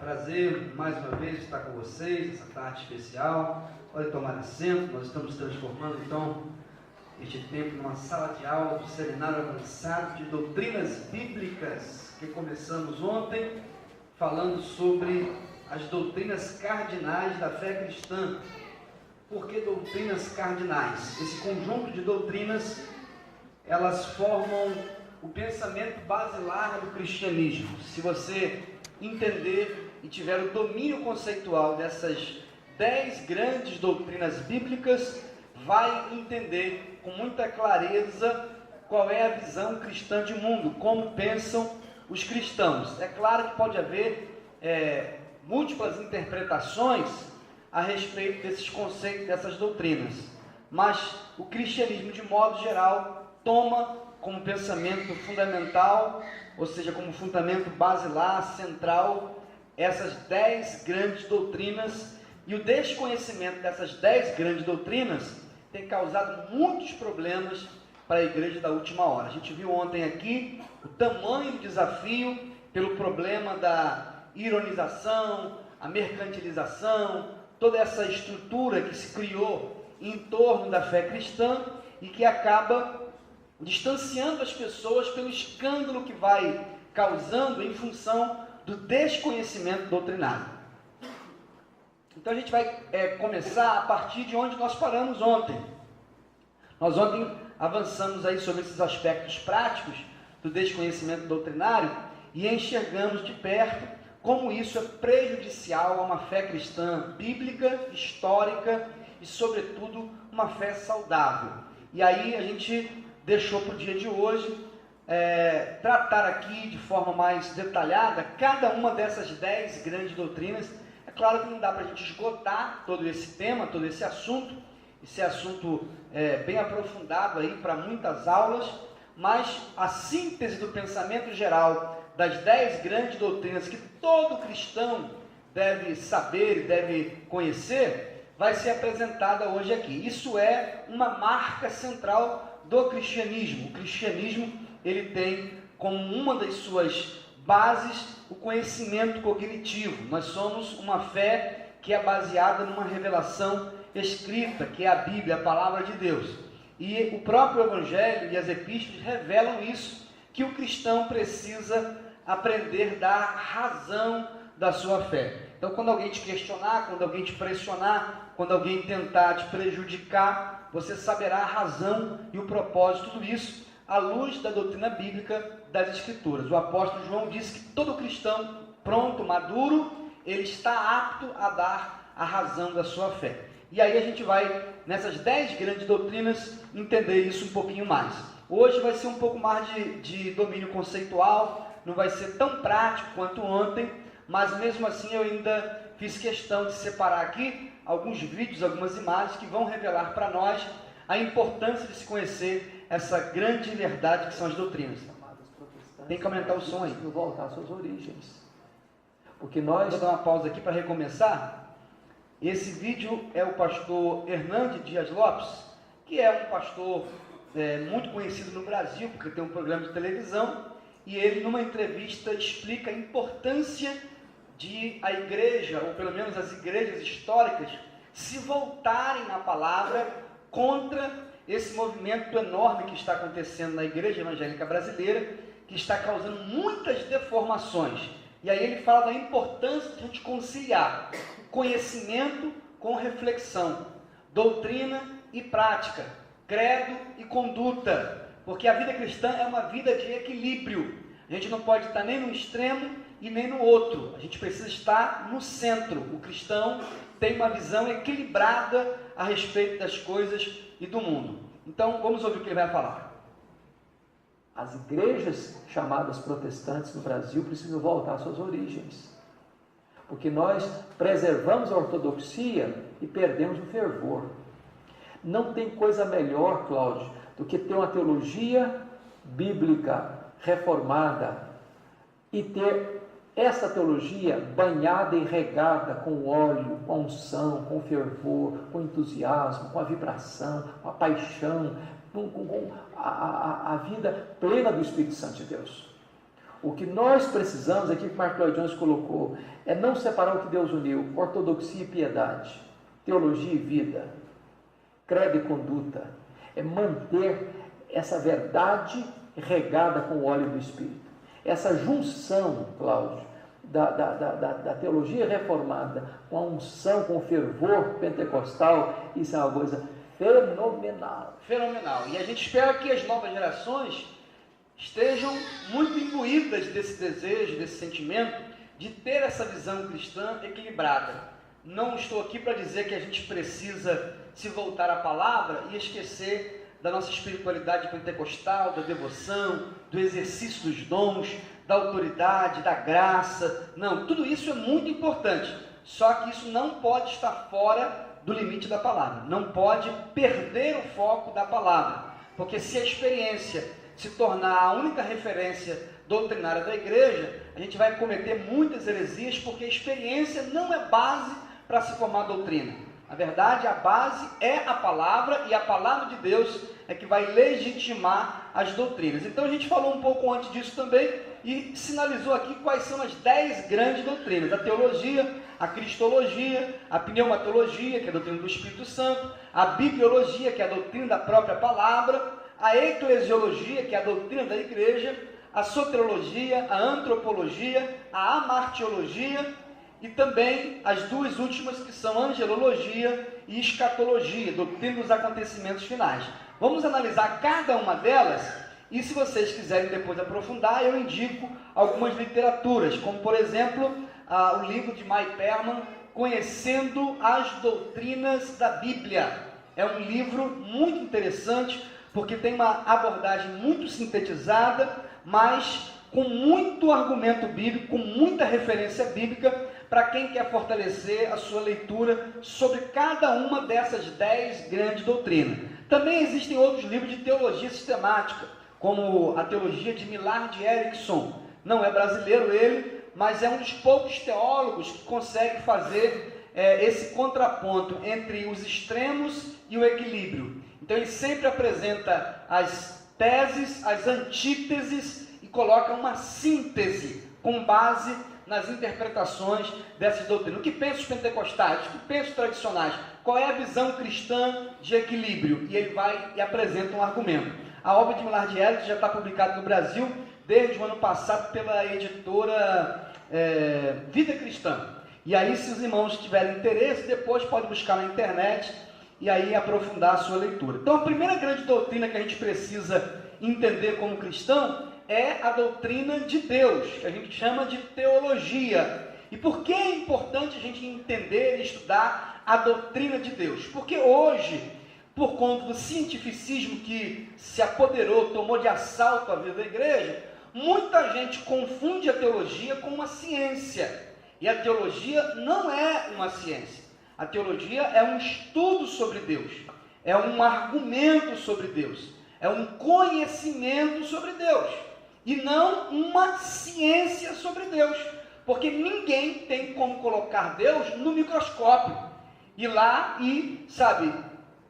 Prazer mais uma vez estar com vocês nessa tarde especial. Podem tomar assento. Nós estamos transformando então este tempo numa sala de aula do Seminário Avançado de Doutrinas Bíblicas, que começamos ontem falando sobre as doutrinas cardinais da fé cristã. Por que doutrinas cardinais? Esse conjunto de doutrinas, elas formam o pensamento basilar do cristianismo. Se você entender e tiver o domínio conceitual dessas 10 grandes doutrinas bíblicas, vai entender com muita clareza qual é a visão cristã de mundo, como pensam os cristãos. É claro que pode haver múltiplas interpretações a respeito desses conceitos, dessas doutrinas, mas o cristianismo, de modo geral, toma como pensamento fundamental, ou seja, como fundamento basilar, central, essas 10 grandes doutrinas. E o desconhecimento dessas 10 grandes doutrinas tem causado muitos problemas para a igreja da última hora. A gente viu ontem aqui o tamanho do desafio pelo problema da ironização, a mercantilização, toda essa estrutura que se criou em torno da fé cristã e que acaba distanciando as pessoas pelo escândalo que vai causando em função do desconhecimento doutrinário. Então a gente vai começar a partir de onde nós paramos ontem. Nós ontem avançamos aí sobre esses aspectos práticos do desconhecimento doutrinário e enxergamos de perto como isso é prejudicial a uma fé cristã bíblica, histórica e, sobretudo, uma fé saudável. E aí a gente deixou para o dia de hoje tratar aqui de forma mais detalhada cada uma dessas 10 grandes doutrinas. É claro que não dá para a gente esgotar todo esse tema, todo esse assunto bem aprofundado aí para muitas aulas, mas a síntese do pensamento geral das 10 grandes doutrinas que todo cristão deve saber e deve conhecer, vai ser apresentada hoje aqui. Isso é uma marca central do cristianismo. O cristianismo, ele tem como uma das suas bases o conhecimento cognitivo. Nós somos uma fé que é baseada numa revelação escrita, que é a Bíblia, a palavra de Deus. E o próprio Evangelho e as epístolas revelam isso, que o cristão precisa aprender da razão da sua fé. Então, quando alguém te questionar, quando alguém te pressionar, quando alguém tentar te prejudicar, você saberá a razão e o propósito de tudo isso à luz da doutrina bíblica das Escrituras. O apóstolo João disse que todo cristão pronto, maduro, ele está apto a dar a razão da sua fé. E aí a gente vai, nessas 10 grandes doutrinas, entender isso um pouquinho mais. Hoje vai ser um pouco mais de domínio conceitual, não vai ser tão prático quanto ontem, mas mesmo assim eu ainda fiz questão de separar aqui alguns vídeos, algumas imagens que vão revelar para nós a importância de se conhecer essa grande verdade que são as doutrinas. Tem que aumentar o som aí. Voltar às suas origens. Porque nós... Vou dar uma pausa aqui para recomeçar. Esse vídeo é o pastor Hernandes Dias Lopes, que é um pastor muito conhecido no Brasil, porque tem um programa de televisão, e ele, numa entrevista, explica a importância de a igreja, ou pelo menos as igrejas históricas, se voltarem na palavra contra esse movimento enorme que está acontecendo na igreja evangélica brasileira, que está causando muitas deformações. E aí ele fala da importância de a gente conciliar conhecimento com reflexão, doutrina e prática, credo e conduta, porque a vida cristã é uma vida de equilíbrio. A gente não pode estar nem no extremo e nem no outro. A gente precisa estar no centro. O cristão tem uma visão equilibrada a respeito das coisas e do mundo. Então, vamos ouvir o que ele vai falar. As igrejas chamadas protestantes no Brasil precisam voltar às suas origens. Porque nós preservamos a ortodoxia e perdemos o fervor. Não tem coisa melhor, Cláudio, do que ter uma teologia bíblica reformada e ter essa teologia banhada e regada com óleo, com a unção, com fervor, com entusiasmo, com a vibração, com a paixão, com a vida plena do Espírito Santo de Deus. O que nós precisamos, aqui que Mark Lloyd Jones colocou, é não separar o que Deus uniu, ortodoxia e piedade, teologia e vida, credo e conduta. É manter essa verdade regada com o óleo do Espírito. Essa junção, Cláudio, da teologia reformada com a unção, com o fervor pentecostal, isso é uma coisa fenomenal. Fenomenal. E a gente espera que as novas gerações estejam muito imbuídas desse desejo, desse sentimento de ter essa visão cristã equilibrada. Não estou aqui para dizer que a gente precisa se voltar à palavra e esquecer da nossa espiritualidade pentecostal, da devoção, do exercício dos dons, da autoridade, da graça. Não, tudo isso é muito importante, só que isso não pode estar fora do limite da palavra, não pode perder o foco da palavra, porque se a experiência se tornar a única referência doutrinária da igreja, a gente vai cometer muitas heresias, porque a experiência não é base para se formar doutrina. Na verdade, a base é a palavra, e a palavra de Deus é que vai legitimar as doutrinas. Então a gente falou um pouco antes disso também, e sinalizou aqui quais são as 10 grandes doutrinas: a teologia, a cristologia, a pneumatologia, que é a doutrina do Espírito Santo, a bibliologia, que é a doutrina da própria palavra, a eclesiologia, que é a doutrina da igreja, a soteriologia, a antropologia, a amartiologia, e também as duas últimas, que são angelologia e escatologia, doutrina dos acontecimentos finais. Vamos analisar cada uma delas, e se vocês quiserem depois aprofundar, eu indico algumas literaturas, como por exemplo, o livro de Mike Perman, Conhecendo as Doutrinas da Bíblia. É um livro muito interessante, porque tem uma abordagem muito sintetizada, mas com muito argumento bíblico, com muita referência bíblica, para quem quer fortalecer a sua leitura sobre cada uma dessas 10 grandes doutrinas. Também existem outros livros de teologia sistemática, como a teologia de Millard Erickson. Não é brasileiro ele, mas é um dos poucos teólogos que consegue fazer esse contraponto entre os extremos e o equilíbrio. Então ele sempre apresenta as teses, as antíteses, e coloca uma síntese com base nas interpretações dessas doutrinas. O que pensam os pentecostais? O que pensam os tradicionais? Qual é a visão cristã de equilíbrio? E ele vai e apresenta um argumento. A obra de Millard Erickson já está publicada no Brasil desde o ano passado pela editora Vida Cristã. E aí, se os irmãos tiverem interesse, depois pode buscar na internet e aí aprofundar a sua leitura. Então, a primeira grande doutrina que a gente precisa entender como cristão é a doutrina de Deus, que a gente chama de teologia. E por que é importante a gente entender e estudar a doutrina de Deus? Porque hoje, por conta do cientificismo que se apoderou, tomou de assalto a vida da igreja, muita gente confunde a teologia com uma ciência. E a teologia não é uma ciência. A teologia é um estudo sobre Deus, é um argumento sobre Deus, é um conhecimento sobre Deus, e não uma ciência sobre Deus, porque ninguém tem como colocar Deus no microscópio, ir lá e,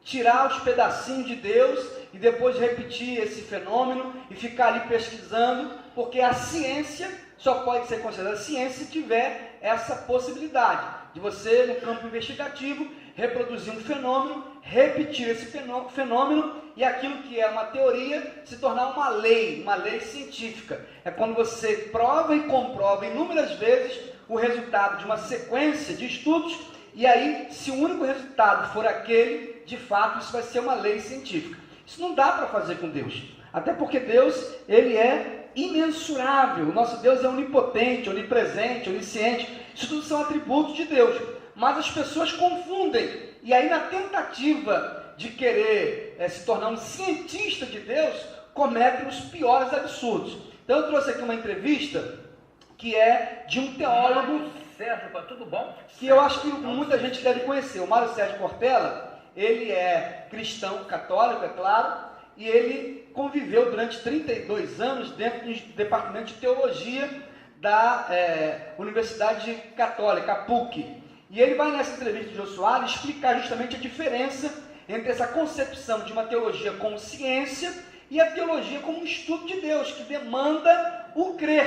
tirar os pedacinhos de Deus e depois repetir esse fenômeno e ficar ali pesquisando, porque a ciência só pode ser considerada ciência se tiver essa possibilidade de você, no campo investigativo, reproduzir um fenômeno, repetir esse fenômeno, e aquilo que é uma teoria se tornar uma lei científica. É quando você prova e comprova inúmeras vezes o resultado de uma sequência de estudos, e aí, se o único resultado for aquele, de fato, isso vai ser uma lei científica. Isso não dá para fazer com Deus, até porque Deus, ele é imensurável. O nosso Deus é onipotente, onipresente, onisciente. Isso tudo são atributos de Deus, mas as pessoas confundem, e aí na tentativa de querer se tornar um cientista de Deus, cometem os piores absurdos. Então eu trouxe aqui uma entrevista que é de um teólogo, Sérgio, tudo bom? Que eu acho que muita gente deve conhecer. O Mário Sérgio Cortella, ele é cristão católico, é claro, e ele conviveu durante 32 anos dentro do departamento de teologia da Universidade Católica, a PUC. E ele vai nessa entrevista de Jô Soares explicar justamente a diferença entre essa concepção de uma teologia como ciência e a teologia como um estudo de Deus, que demanda o crer.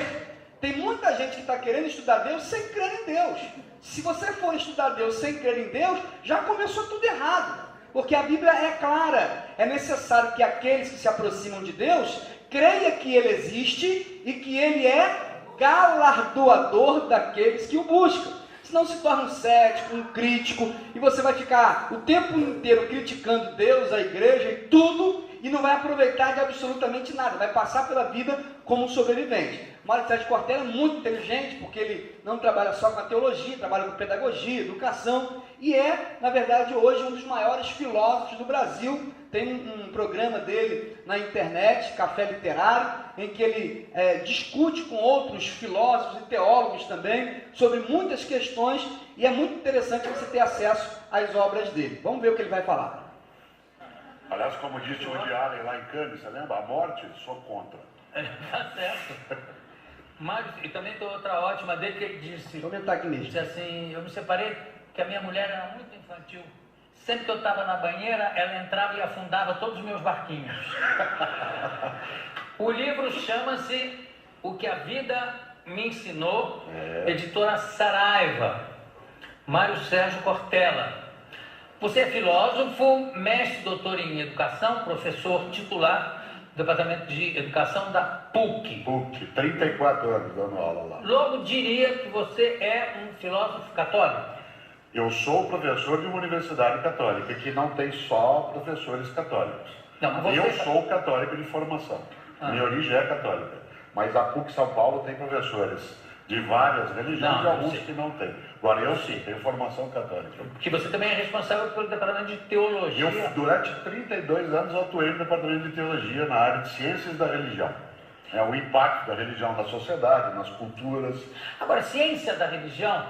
Tem muita gente que está querendo estudar Deus sem crer em Deus. Se você for estudar Deus sem crer em Deus, já começou tudo errado. Porque a Bíblia é clara. É necessário que aqueles que se aproximam de Deus creia que Ele existe e que Ele é galardoador daqueles que o buscam. Senão se torna um cético, um crítico, e você vai ficar o tempo inteiro criticando Deus, a igreja e tudo, e não vai aproveitar de absolutamente nada, vai passar pela vida como um sobrevivente. Mário Sérgio Cortella é muito inteligente, porque ele não trabalha só com a teologia, trabalha com pedagogia, educação, e é, na verdade, hoje um dos maiores filósofos do Brasil. Tem um programa dele na internet, Café Literário, em que ele discute com outros filósofos e teólogos também, sobre muitas questões, e é muito interessante você ter acesso às obras dele. Vamos ver o que ele vai falar. Aliás, como disse o Woody Allen lá em Cannes, você lembra? A morte, sou contra. Tá certo. Mas, e também tem outra ótima dele que ele disse, Vou aumentar aqui mesmo. disse assim, eu me separei porque a minha mulher era muito infantil. Sempre que eu estava na banheira, ela entrava e afundava todos os meus barquinhos. O livro chama-se O que a Vida Me Ensinou, editora Saraiva, Mário Sérgio Cortella. Você é filósofo, mestre, doutor em educação, professor titular do Departamento de Educação da PUC. PUC, 34 anos dando aula lá. Logo diria que você é um filósofo católico. Eu sou professor de uma universidade católica, que não tem só professores católicos. Não, mas você... Eu sou católico de formação. Minha origem é católica. Mas a PUC São Paulo tem professores de várias religiões e alguns que não tem. Agora, eu sim, tenho formação católica. Que você também é responsável pelo departamento de teologia. Eu, durante 32 anos, atuei no departamento de teologia na área de ciências da religião. O impacto da religião na sociedade, nas culturas. Agora, ciência da religião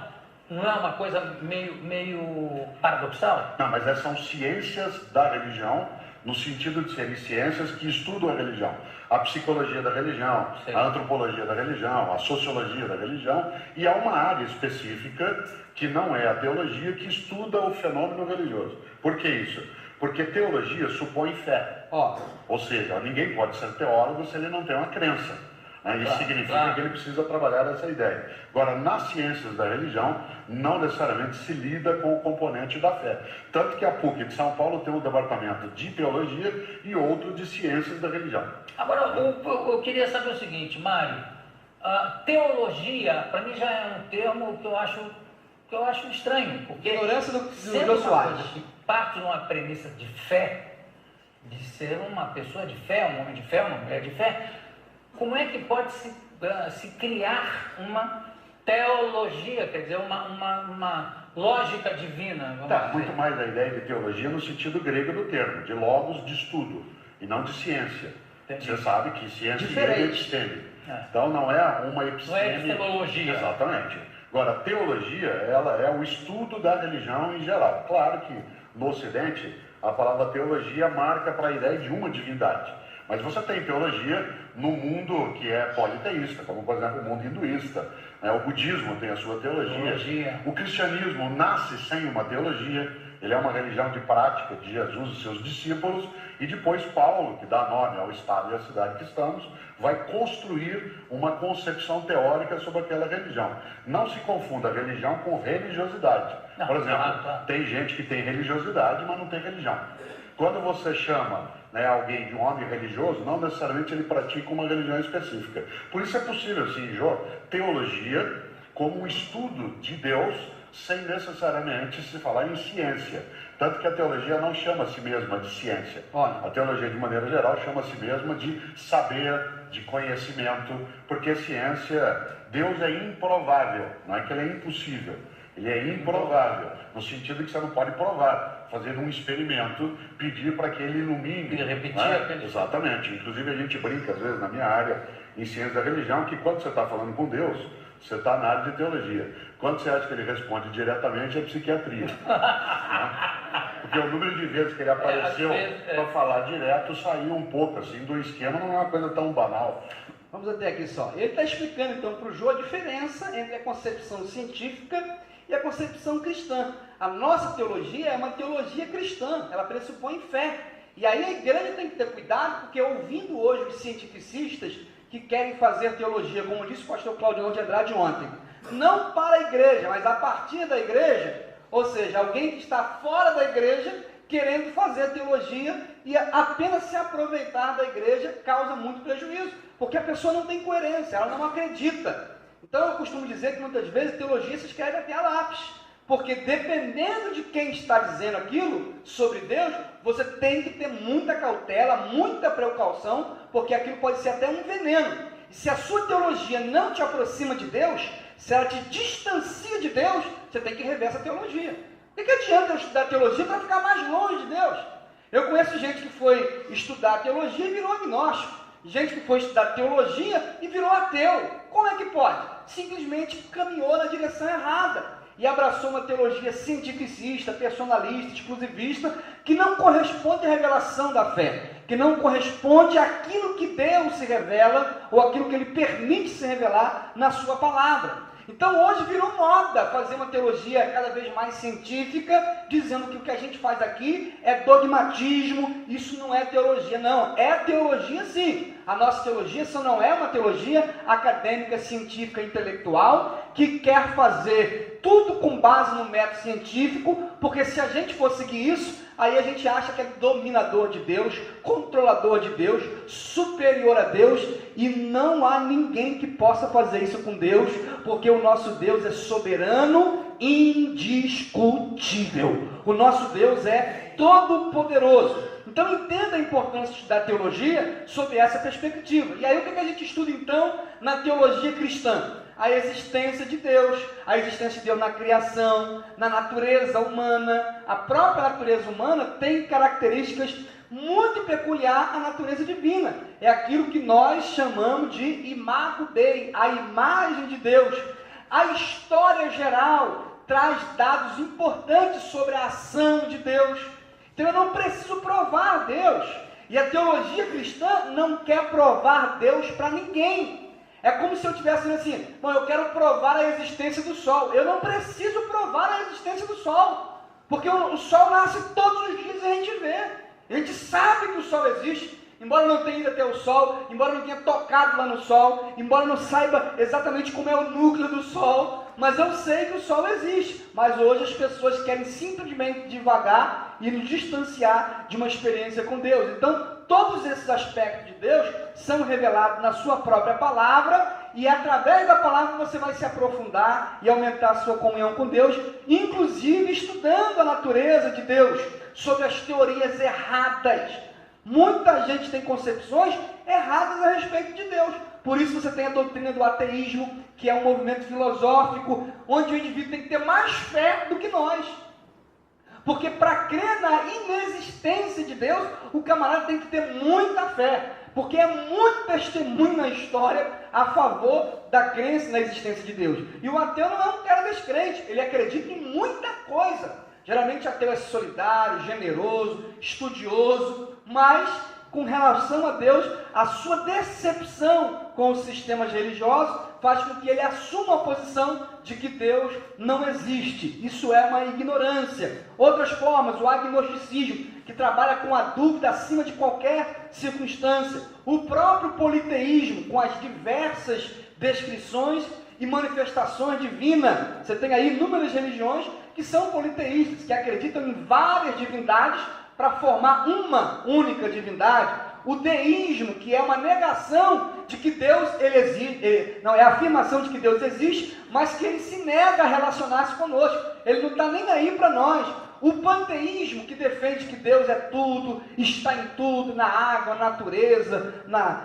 não é uma coisa meio paradoxal? Não, mas são ciências da religião, no sentido de serem ciências que estudam a religião. A psicologia da religião, Sim. A antropologia da religião, a sociologia da religião, e há uma área específica, que não é a teologia, que estuda o fenômeno religioso. Por que isso? Porque teologia supõe fé. Ou seja, ninguém pode ser teólogo se ele não tem uma crença. Isso significa que ele precisa trabalhar essa ideia. Agora, nas ciências da religião, não necessariamente se lida com o componente da fé. Tanto que a PUC de São Paulo tem um departamento de teologia e outro de ciências da religião. Agora, eu queria saber o seguinte, Mário. Teologia, para mim, já é um termo que eu acho estranho. Porque Ignorância do sendo uma coisa que parte de uma premissa de fé, de ser uma pessoa de fé, um homem de fé, uma mulher de fé, como é que pode se criar uma teologia, quer dizer, uma lógica divina? Muito mais a ideia de teologia no sentido grego do termo, de logos, de estudo, e não de ciência. Entendi. Você sabe que ciência é episteme. Então não é uma episteme. Não é epistemologia. Exatamente. Agora, a teologia, ela é o estudo da religião em geral. Claro que no Ocidente, a palavra teologia marca para a ideia de uma divindade. Mas você tem teologia no mundo que é politeísta, como por exemplo o mundo hinduísta. O budismo tem a sua teologia. O cristianismo nasce sem uma teologia. Ele é uma religião de prática de Jesus e seus discípulos. E depois Paulo, que dá nome ao estado e à cidade que estamos, vai construir uma concepção teórica sobre aquela religião. Não se confunda religião com religiosidade. Por exemplo, tem gente que tem religiosidade, mas não tem religião. Quando você chama alguém de um homem religioso, não necessariamente ele pratica uma religião específica. Por isso é possível, sim, teologia como um estudo de Deus, sem necessariamente se falar em ciência. Tanto que a teologia não chama a si mesma de ciência. A teologia, de maneira geral, chama a si mesma de saber, de conhecimento, porque ciência, Deus é improvável, não é que ele é impossível. Ele é improvável, no sentido que você não pode provar, fazer um experimento, pedir para que ele ilumine. Ele repetir aquele... Exatamente. Inclusive a gente brinca, às vezes, na minha área, em ciência da religião, que quando você está falando com Deus, você está na área de teologia. Quando você acha que ele responde diretamente, é psiquiatria. Porque o número de vezes que ele apareceu para falar direto saiu um pouco assim do esquema, não é uma coisa tão banal. Vamos até aqui só. Ele está explicando então para o Jô a diferença entre a concepção científica e a concepção cristã. A nossa teologia é uma teologia cristã, ela pressupõe fé. E aí a igreja tem que ter cuidado, porque ouvindo hoje os cientificistas que querem fazer teologia, como disse o pastor Claudio de Andrade ontem, não para a igreja, mas a partir da igreja, ou seja, alguém que está fora da igreja, querendo fazer teologia e apenas se aproveitar da igreja, causa muito prejuízo, porque a pessoa não tem coerência, ela não acredita. Então eu costumo dizer que muitas vezes teologia se escreve até a lápis, porque dependendo de quem está dizendo aquilo sobre Deus, você tem que ter muita cautela, muita precaução, porque aquilo pode ser até um veneno. E se a sua teologia não te aproxima de Deus, se ela te distancia de Deus, você tem que rever essa teologia. O que adianta eu estudar teologia para ficar mais longe de Deus? Eu conheço gente que foi estudar teologia e virou agnóstico. Gente que foi estudar teologia e virou ateu. Como é que pode? Simplesmente caminhou na direção errada e abraçou uma teologia cientificista, personalista, exclusivista, que não corresponde à revelação da fé, que não corresponde àquilo que Deus se revela, ou aquilo que Ele permite se revelar na sua palavra. Então hoje virou moda fazer uma teologia cada vez mais científica, dizendo que o que a gente faz aqui é dogmatismo, isso não é teologia. Não, é teologia sim. A nossa teologia só não é uma teologia acadêmica, científica, intelectual, que quer fazer tudo com base no método científico, porque se a gente for seguir isso, aí a gente acha que é dominador de Deus, controlador de Deus, superior a Deus, e não há ninguém que possa fazer isso com Deus, porque o nosso Deus é soberano, indiscutível. O nosso Deus é todo-poderoso. Então entenda a importância de estudar teologia sob essa perspectiva. E aí o que a gente estuda então na teologia cristã? A existência de Deus, a existência de Deus na criação, na natureza humana. A própria natureza humana tem características muito peculiares à natureza divina. É aquilo que nós chamamos de imago Dei, a imagem de Deus. A história geral traz dados importantes sobre a ação de Deus. Então eu não preciso provar Deus. E a teologia cristã não quer provar Deus para ninguém. É como se eu tivesse dizendo assim, bom, eu quero provar a existência do sol. Eu não preciso provar a existência do sol, porque o sol nasce todos os dias e a gente vê. A gente sabe que o sol existe, embora não tenha ido até o sol, embora não tenha tocado lá no sol, embora não saiba exatamente como é o núcleo do sol, mas eu sei que o sol existe. Mas hoje as pessoas querem simplesmente devagar e nos distanciar de uma experiência com Deus. Então, todos esses aspectos de Deus são revelados na sua própria palavra, e através da palavra você vai se aprofundar e aumentar a sua comunhão com Deus, inclusive estudando a natureza de Deus, sobre as teorias erradas. Muita gente tem concepções erradas a respeito de Deus. Por isso você tem a doutrina do ateísmo, que é um movimento filosófico, onde o indivíduo tem que ter mais fé do que nós. Porque para crer na inexistência de Deus, o camarada tem que ter muita fé. Porque é muito testemunho na história a favor da crença na existência de Deus. E o ateu não é um cara descrente, ele acredita em muita coisa. Geralmente ateu é solidário, generoso, estudioso, mas com relação a Deus, a sua decepção com os sistemas religiosos faz com que ele assuma a posição de que Deus não existe. Isso é uma ignorância. Outras formas, o agnosticismo, que trabalha com a dúvida acima de qualquer circunstância. O próprio politeísmo, com as diversas descrições e manifestações divinas. Você tem aí inúmeras religiões que são politeístas, que acreditam em várias divindades para formar uma única divindade. O deísmo, que é uma negação de que Deus ele existe, não é a afirmação de que Deus existe, mas que ele se nega a relacionar-se conosco. Ele não está nem aí para nós. O panteísmo, que defende que Deus é tudo, está em tudo, na água, na natureza,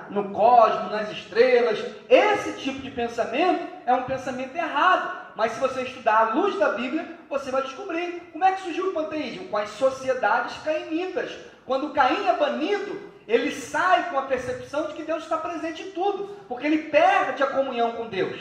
no cosmos, nas estrelas. Esse tipo de pensamento é um pensamento errado. Mas se você estudar à luz da Bíblia, você vai descobrir como é que surgiu o panteísmo, com as sociedades cainitas. Quando Caim é banido, ele sai com a percepção de que Deus está presente em tudo, porque ele perde a comunhão com Deus.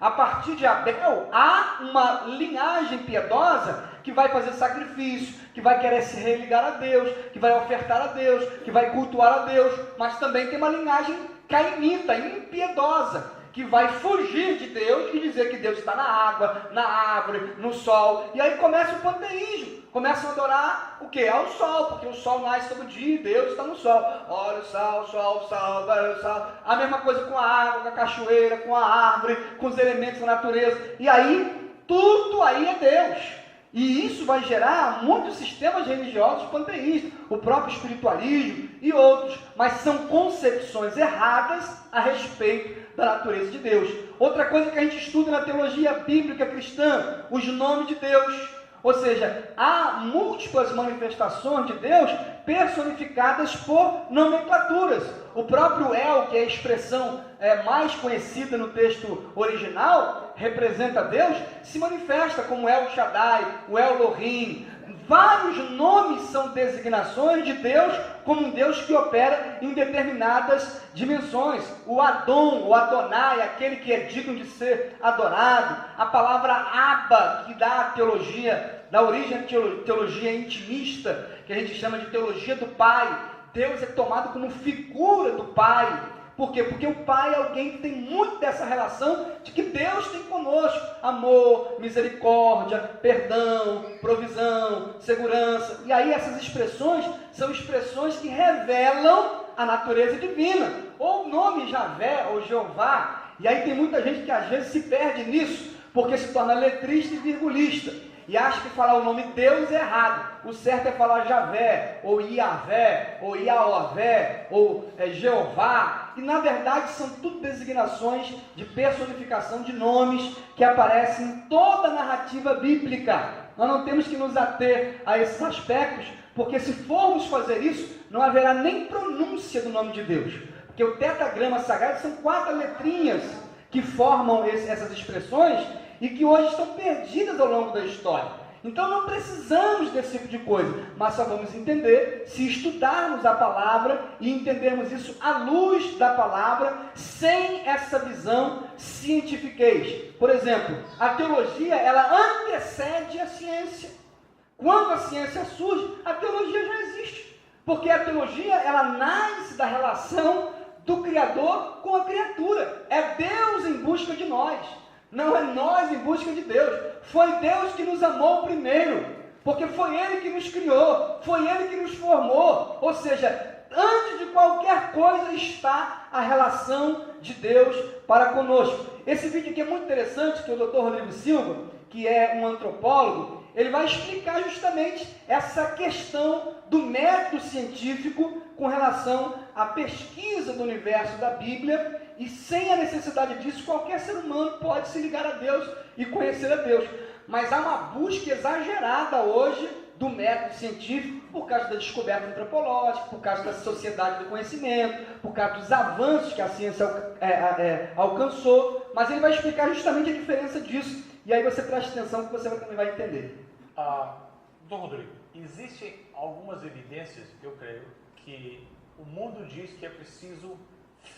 A partir de Abel, há uma linhagem piedosa que vai fazer sacrifício, que vai querer se religar a Deus, que vai ofertar a Deus, que vai cultuar a Deus, mas também tem uma linhagem cainita, impiedosa. que vai fugir de Deus e dizer que Deus está na água, na árvore, no sol. E aí começa o panteísmo. Começam a adorar o quê? Ao sol, porque o sol nasce todo dia e Deus está no sol. Olha o sol, sol, sol, olha o sol. A mesma coisa com a água, com a cachoeira, com a árvore, com os elementos da natureza. E aí, tudo aí é Deus. E isso vai gerar muitos sistemas religiosos panteístas, o próprio espiritualismo e outros, mas são concepções erradas a respeito da natureza de Deus. Outra coisa que a gente estuda na teologia bíblica cristã, os nomes de Deus. Ou seja, há múltiplas manifestações de Deus personificadas por nomenclaturas. O próprio El, que é a expressão mais conhecida no texto original, representa Deus, se manifesta como El Shaddai, o El Elohim. Vários nomes são designações de Deus como um Deus que opera em determinadas dimensões. O Adon, o Adonai, aquele que é digno de ser adorado. A palavra Abba, que dá a teologia, dá origem à teologia intimista, que a gente chama de teologia do Pai. Deus é tomado como figura do Pai. Por quê? Porque o Pai é alguém que tem muito dessa relação de que Deus tem conosco. Amor, misericórdia, perdão, provisão, segurança. E aí essas expressões são expressões que revelam a natureza divina. Ou o nome Javé ou Jeová. E aí tem muita gente que às vezes se perde nisso, porque se torna letrista e virgulista. E acha que falar o nome Deus é errado. O certo é falar Javé, ou Iavé, ou Iaové, ou Jeová. E na verdade são tudo designações de personificação de nomes que aparecem em toda a narrativa bíblica. Nós não temos que nos ater a esses aspectos, porque se formos fazer isso, não haverá nem pronúncia do nome de Deus. Porque o tetragrama sagrado são 4 letrinhas que formam essas expressões, e que hoje estão perdidas ao longo da história. Então não precisamos desse tipo de coisa, mas só vamos entender se estudarmos a palavra e entendermos isso à luz da palavra, sem essa visão cientifiquez. Por exemplo, a teologia, ela antecede a ciência. Quando a ciência surge, a teologia já existe, porque a teologia, ela nasce da relação do Criador com a criatura. É Deus em busca de nós. Não é nós em busca de Deus. Foi Deus que nos amou primeiro. Porque foi Ele que nos criou. Foi Ele que nos formou. Ou seja, antes de qualquer coisa está a relação de Deus para conosco. Esse vídeo aqui é muito interessante, que o Dr. Rodrigo Silva, que é um antropólogo, ele vai explicar justamente essa questão do método científico com relação à pesquisa do universo da Bíblia. E sem a necessidade disso, qualquer ser humano pode se ligar a Deus e conhecer a Deus. Mas há uma busca exagerada hoje do método científico por causa da descoberta antropológica, por causa da sociedade do conhecimento, por causa dos avanços que a ciência alcançou. Mas ele vai explicar justamente a diferença disso. E aí você presta atenção que você também vai entender. Dom Rodrigo, existem algumas evidências, eu creio, que o mundo diz que é preciso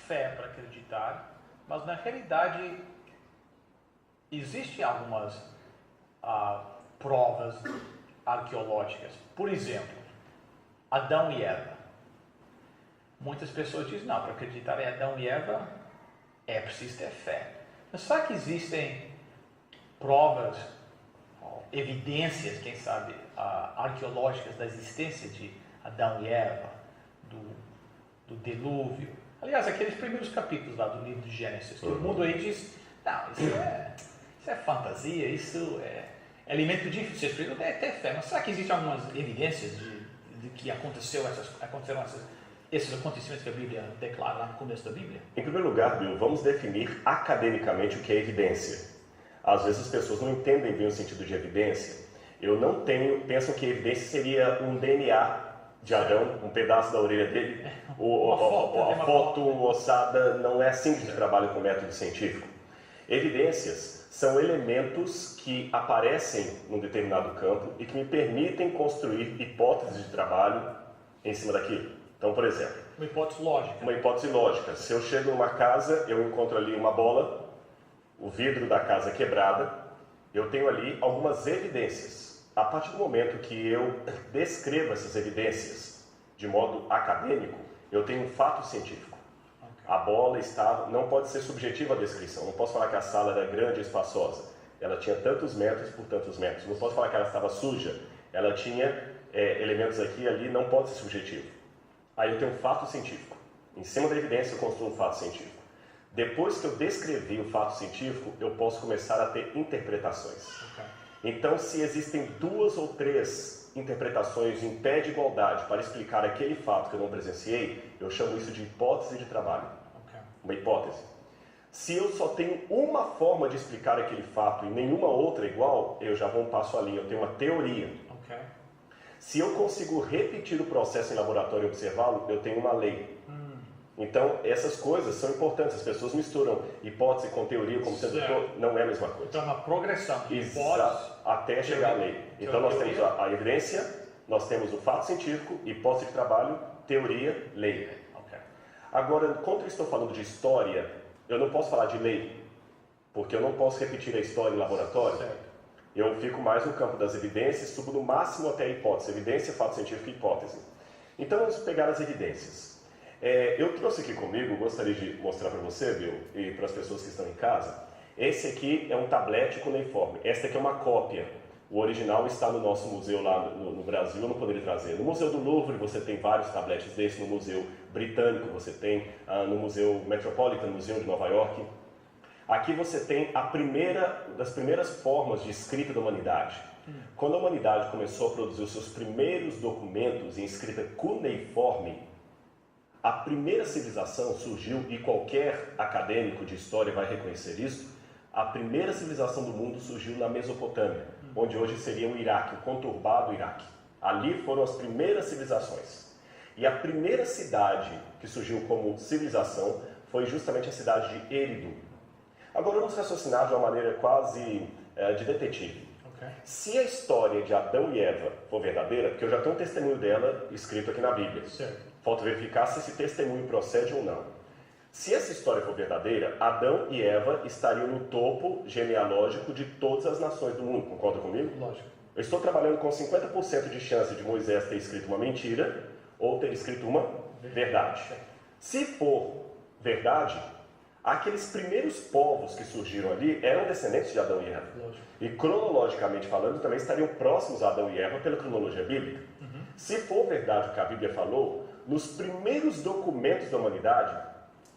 fé para acreditar, mas na realidade existem algumas provas arqueológicas. Por exemplo, Adão e Eva. Muitas pessoas dizem, não, para acreditar em Adão e Eva é preciso ter fé. Mas será que existem provas, evidências, quem sabe, arqueológicas da existência de Adão e Eva, do dilúvio? Aliás, aqueles primeiros capítulos lá do livro de Gênesis, que o mundo aí diz, não, isso é fantasia, isso é elemento difícil, vocês precisam ter fé. Mas será que existem algumas evidências de que aconteceram esses acontecimentos que a Bíblia declara lá no começo da Bíblia? Em primeiro lugar, Bill, vamos definir academicamente o que é evidência. Às vezes as pessoas não entendem bem o sentido de evidência. Pensam que evidência seria um DNA de Adão, um pedaço da orelha dele, a foto ossada. Não é assim que se trabalha com o método científico. Evidências são elementos que aparecem num determinado campo e que me permitem construir hipóteses de trabalho em cima daquilo. Então, por exemplo, uma hipótese lógica. Uma hipótese lógica. Se eu chego numa casa, eu encontro ali uma bola, o vidro da casa quebrada, eu tenho ali algumas evidências. A partir do momento que eu descrevo essas evidências de modo acadêmico, eu tenho um fato científico. A bola estava, não pode ser subjetiva a descrição. Não posso falar que a sala era grande e espaçosa. Ela tinha tantos metros por tantos metros. Não posso falar que ela estava suja. Ela tinha elementos aqui e ali, não pode ser subjetivo. Aí eu tenho um fato científico. Em cima da evidência eu construo um fato científico. Depois que eu descrevi o fato científico, eu posso começar a ter interpretações. Então, se existem 2 ou 3 interpretações em pé de igualdade para explicar aquele fato que eu não presenciei, eu chamo isso de hipótese de trabalho. Uma hipótese. Se eu só tenho uma forma de explicar aquele fato e nenhuma outra igual, eu já vou um passo além, eu tenho uma teoria. Se eu consigo repetir o processo em laboratório e observá-lo, eu tenho uma lei. Então, essas coisas são importantes. As pessoas misturam hipótese com teoria como sendo não é a mesma coisa. Então, uma progressão de hipóteses até chegar à lei. Então, nós temos a evidência, nós temos o fato científico, hipótese de trabalho, teoria, lei. Agora, quando eu estou falando de história, eu não posso falar de lei, porque eu não posso repetir a história em laboratório. Eu fico mais no campo das evidências, subo no máximo até a hipótese. Evidência, fato científico e hipótese. Então, vamos pegar as evidências. Eu trouxe aqui comigo, gostaria de mostrar para você, Bill, e para as pessoas que estão em casa. Esse aqui é um tablete cuneiforme. Esta aqui é uma cópia. O original está no nosso museu lá no Brasil, eu não poderia trazer. No Museu do Louvre você tem vários tabletes desses, no Museu Britânico você tem, no Museu Metropolitan Museum de Nova York. Aqui você tem das primeiras formas de escrita da humanidade. Quando a humanidade começou a produzir os seus primeiros documentos em escrita cuneiforme, a primeira civilização surgiu, e qualquer acadêmico de história vai reconhecer isso, a primeira civilização do mundo surgiu na Mesopotâmia, onde hoje seria o Iraque, o conturbado Iraque. Ali foram as primeiras civilizações. E a primeira cidade que surgiu como civilização foi justamente a cidade de Eridu. Agora vamos raciocinar de uma maneira quase de detetive. Se a história de Adão e Eva for verdadeira, porque eu já tenho um testemunho dela escrito aqui na Bíblia. Falta verificar se esse testemunho procede ou não. Se essa história for verdadeira, Adão e Eva estariam no topo genealógico de todas as nações do mundo. Concorda comigo? Lógico. Eu estou trabalhando com 50% de chance de Moisés ter escrito uma mentira ou ter escrito uma verdade. Se for verdade, aqueles primeiros povos que surgiram ali eram descendentes de Adão e Eva. Lógico. E cronologicamente falando, também estariam próximos a Adão e Eva pela cronologia bíblica. Se for verdade o que a Bíblia falou, nos primeiros documentos da humanidade,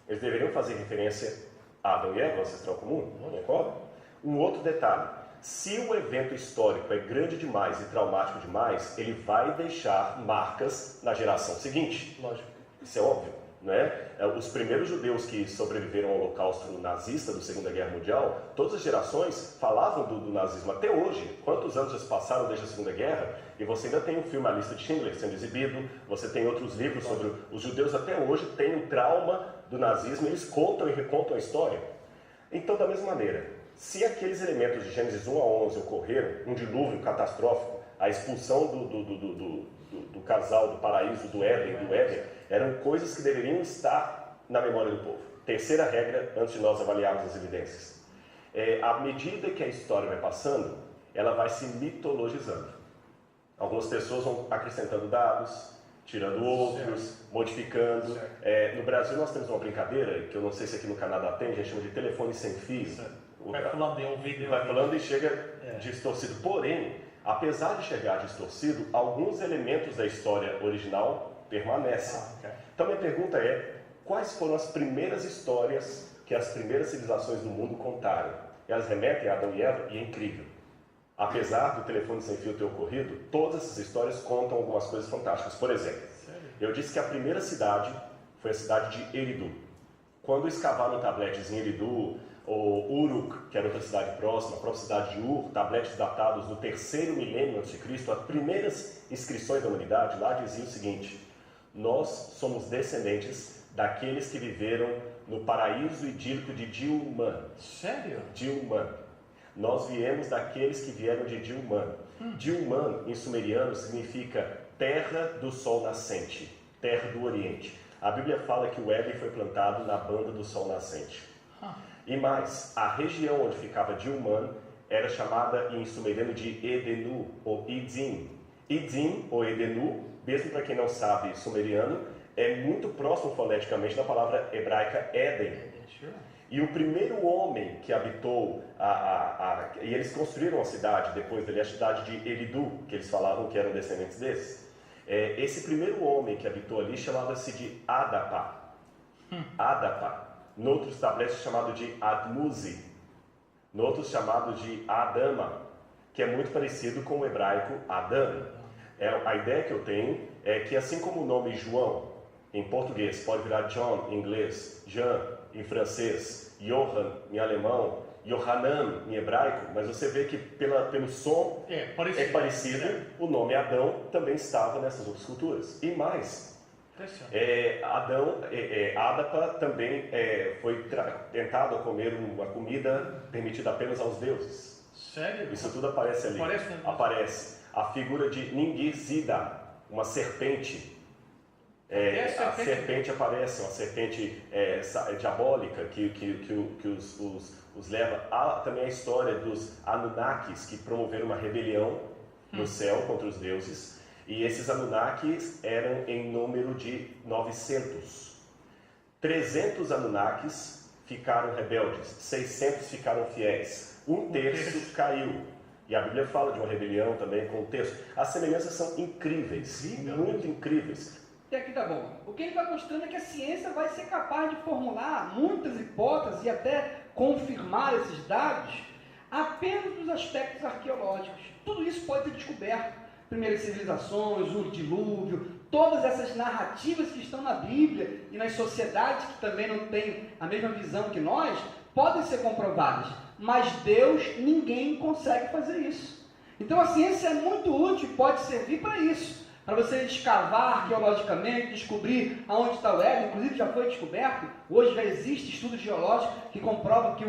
eles deveriam fazer referência a Adão e Eva, ancestral comum, concorda? Um outro detalhe, se o evento histórico é grande demais e traumático demais, ele vai deixar marcas na geração seguinte. Lógico. Isso é óbvio, não é? Os primeiros judeus que sobreviveram ao holocausto nazista da Segunda Guerra Mundial, todas as gerações falavam do nazismo até hoje. Quantos anos já se passaram desde a Segunda Guerra? E você ainda tem o filme A Lista de Schindler sendo exibido, você tem outros livros sobre os judeus até hoje têm um trauma do nazismo, eles contam e recontam a história. Então, da mesma maneira, se aqueles elementos de Gênesis 1 a 11 ocorreram, um dilúvio catastrófico, a expulsão do casal do paraíso, do Éden, eram coisas que deveriam estar na memória do povo. Terceira regra, antes de nós avaliarmos as evidências. À medida que a história vai passando, ela vai se mitologizando. Algumas pessoas vão acrescentando dados, tirando outros, modificando. No Brasil nós temos uma brincadeira, que eu não sei se aqui no Canadá tem, a gente chama de telefone sem fio. Vai falando em um vídeo. Vai falando e chega distorcido. Porém, apesar de chegar distorcido, alguns elementos da história original permanecem. Então minha pergunta é, quais foram as primeiras histórias que as primeiras civilizações do mundo contaram? Elas remetem a Adão e Eva, e é incrível. Apesar do telefone sem fio ter ocorrido, todas essas histórias contam algumas coisas fantásticas. Por exemplo, eu disse que a primeira cidade foi a cidade de Eridu. Quando escavaram tabletes em Eridu, ou Uruk, que era outra cidade próxima, a própria cidade de Ur, tabletes datados do 3º milênio a.C., as primeiras inscrições da humanidade lá diziam o seguinte: nós somos descendentes daqueles que viveram no paraíso idílico de Dilmun. Sério? Dilmun. Nós viemos daqueles que vieram de Dilmun. Dilmun, em sumeriano, significa terra do sol nascente, terra do oriente. A Bíblia fala que o Éden foi plantado na banda do sol nascente. E mais, a região onde ficava Dilmun era chamada em sumeriano de Edenu, ou Idim. Idim, ou Edenu, mesmo para quem não sabe sumeriano, é muito próximo foneticamente da palavra hebraica Éden. E o primeiro homem que habitou, e eles construíram a cidade depois dele, a cidade de Eridu, que eles falavam que eram descendentes desses. Esse primeiro homem que habitou ali chamava-se de Adapa. Adapa. Noutros tabletes chamado de Admuzi. Noutros chamado de Adama, que é muito parecido com o hebraico Adam. A ideia que eu tenho é que, assim como o nome João, em português, pode virar John em inglês, Jean em francês, Johann em alemão, Yohanan em hebraico, mas você vê que pelo som é parecido, o nome Adão também estava nessas outras culturas. E mais, Adapa também foi tentado a comer uma comida permitida apenas aos deuses. Sério? Isso tudo aparece ali. Aparece a figura de Ningizida, uma serpente. A serpente aparece, uma serpente diabólica que os leva. Há também a história dos Anunnakis, que promoveram uma rebelião no céu contra os deuses. E esses Anunnakis eram em número de 900. 300 Anunnakis ficaram rebeldes, 600 ficaram fiéis, um terço caiu. E a Bíblia fala de uma rebelião também com o texto. As semelhanças são incríveis, muito incríveis. E aqui tá bom. O que ele vai mostrando é que a ciência vai ser capaz de formular muitas hipóteses e até confirmar esses dados apenas nos aspectos arqueológicos. Tudo isso pode ser descoberto. Primeiras civilizações, o dilúvio, todas essas narrativas que estão na Bíblia e nas sociedades que também não têm a mesma visão que nós, podem ser comprovadas. Mas Deus, ninguém consegue fazer isso. Então a ciência é muito útil, pode servir para isso. Para você escavar arqueologicamente, descobrir aonde está o Éden, inclusive já foi descoberto, hoje já existe estudo geológico que comprova que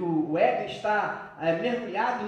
o Éden está mergulhado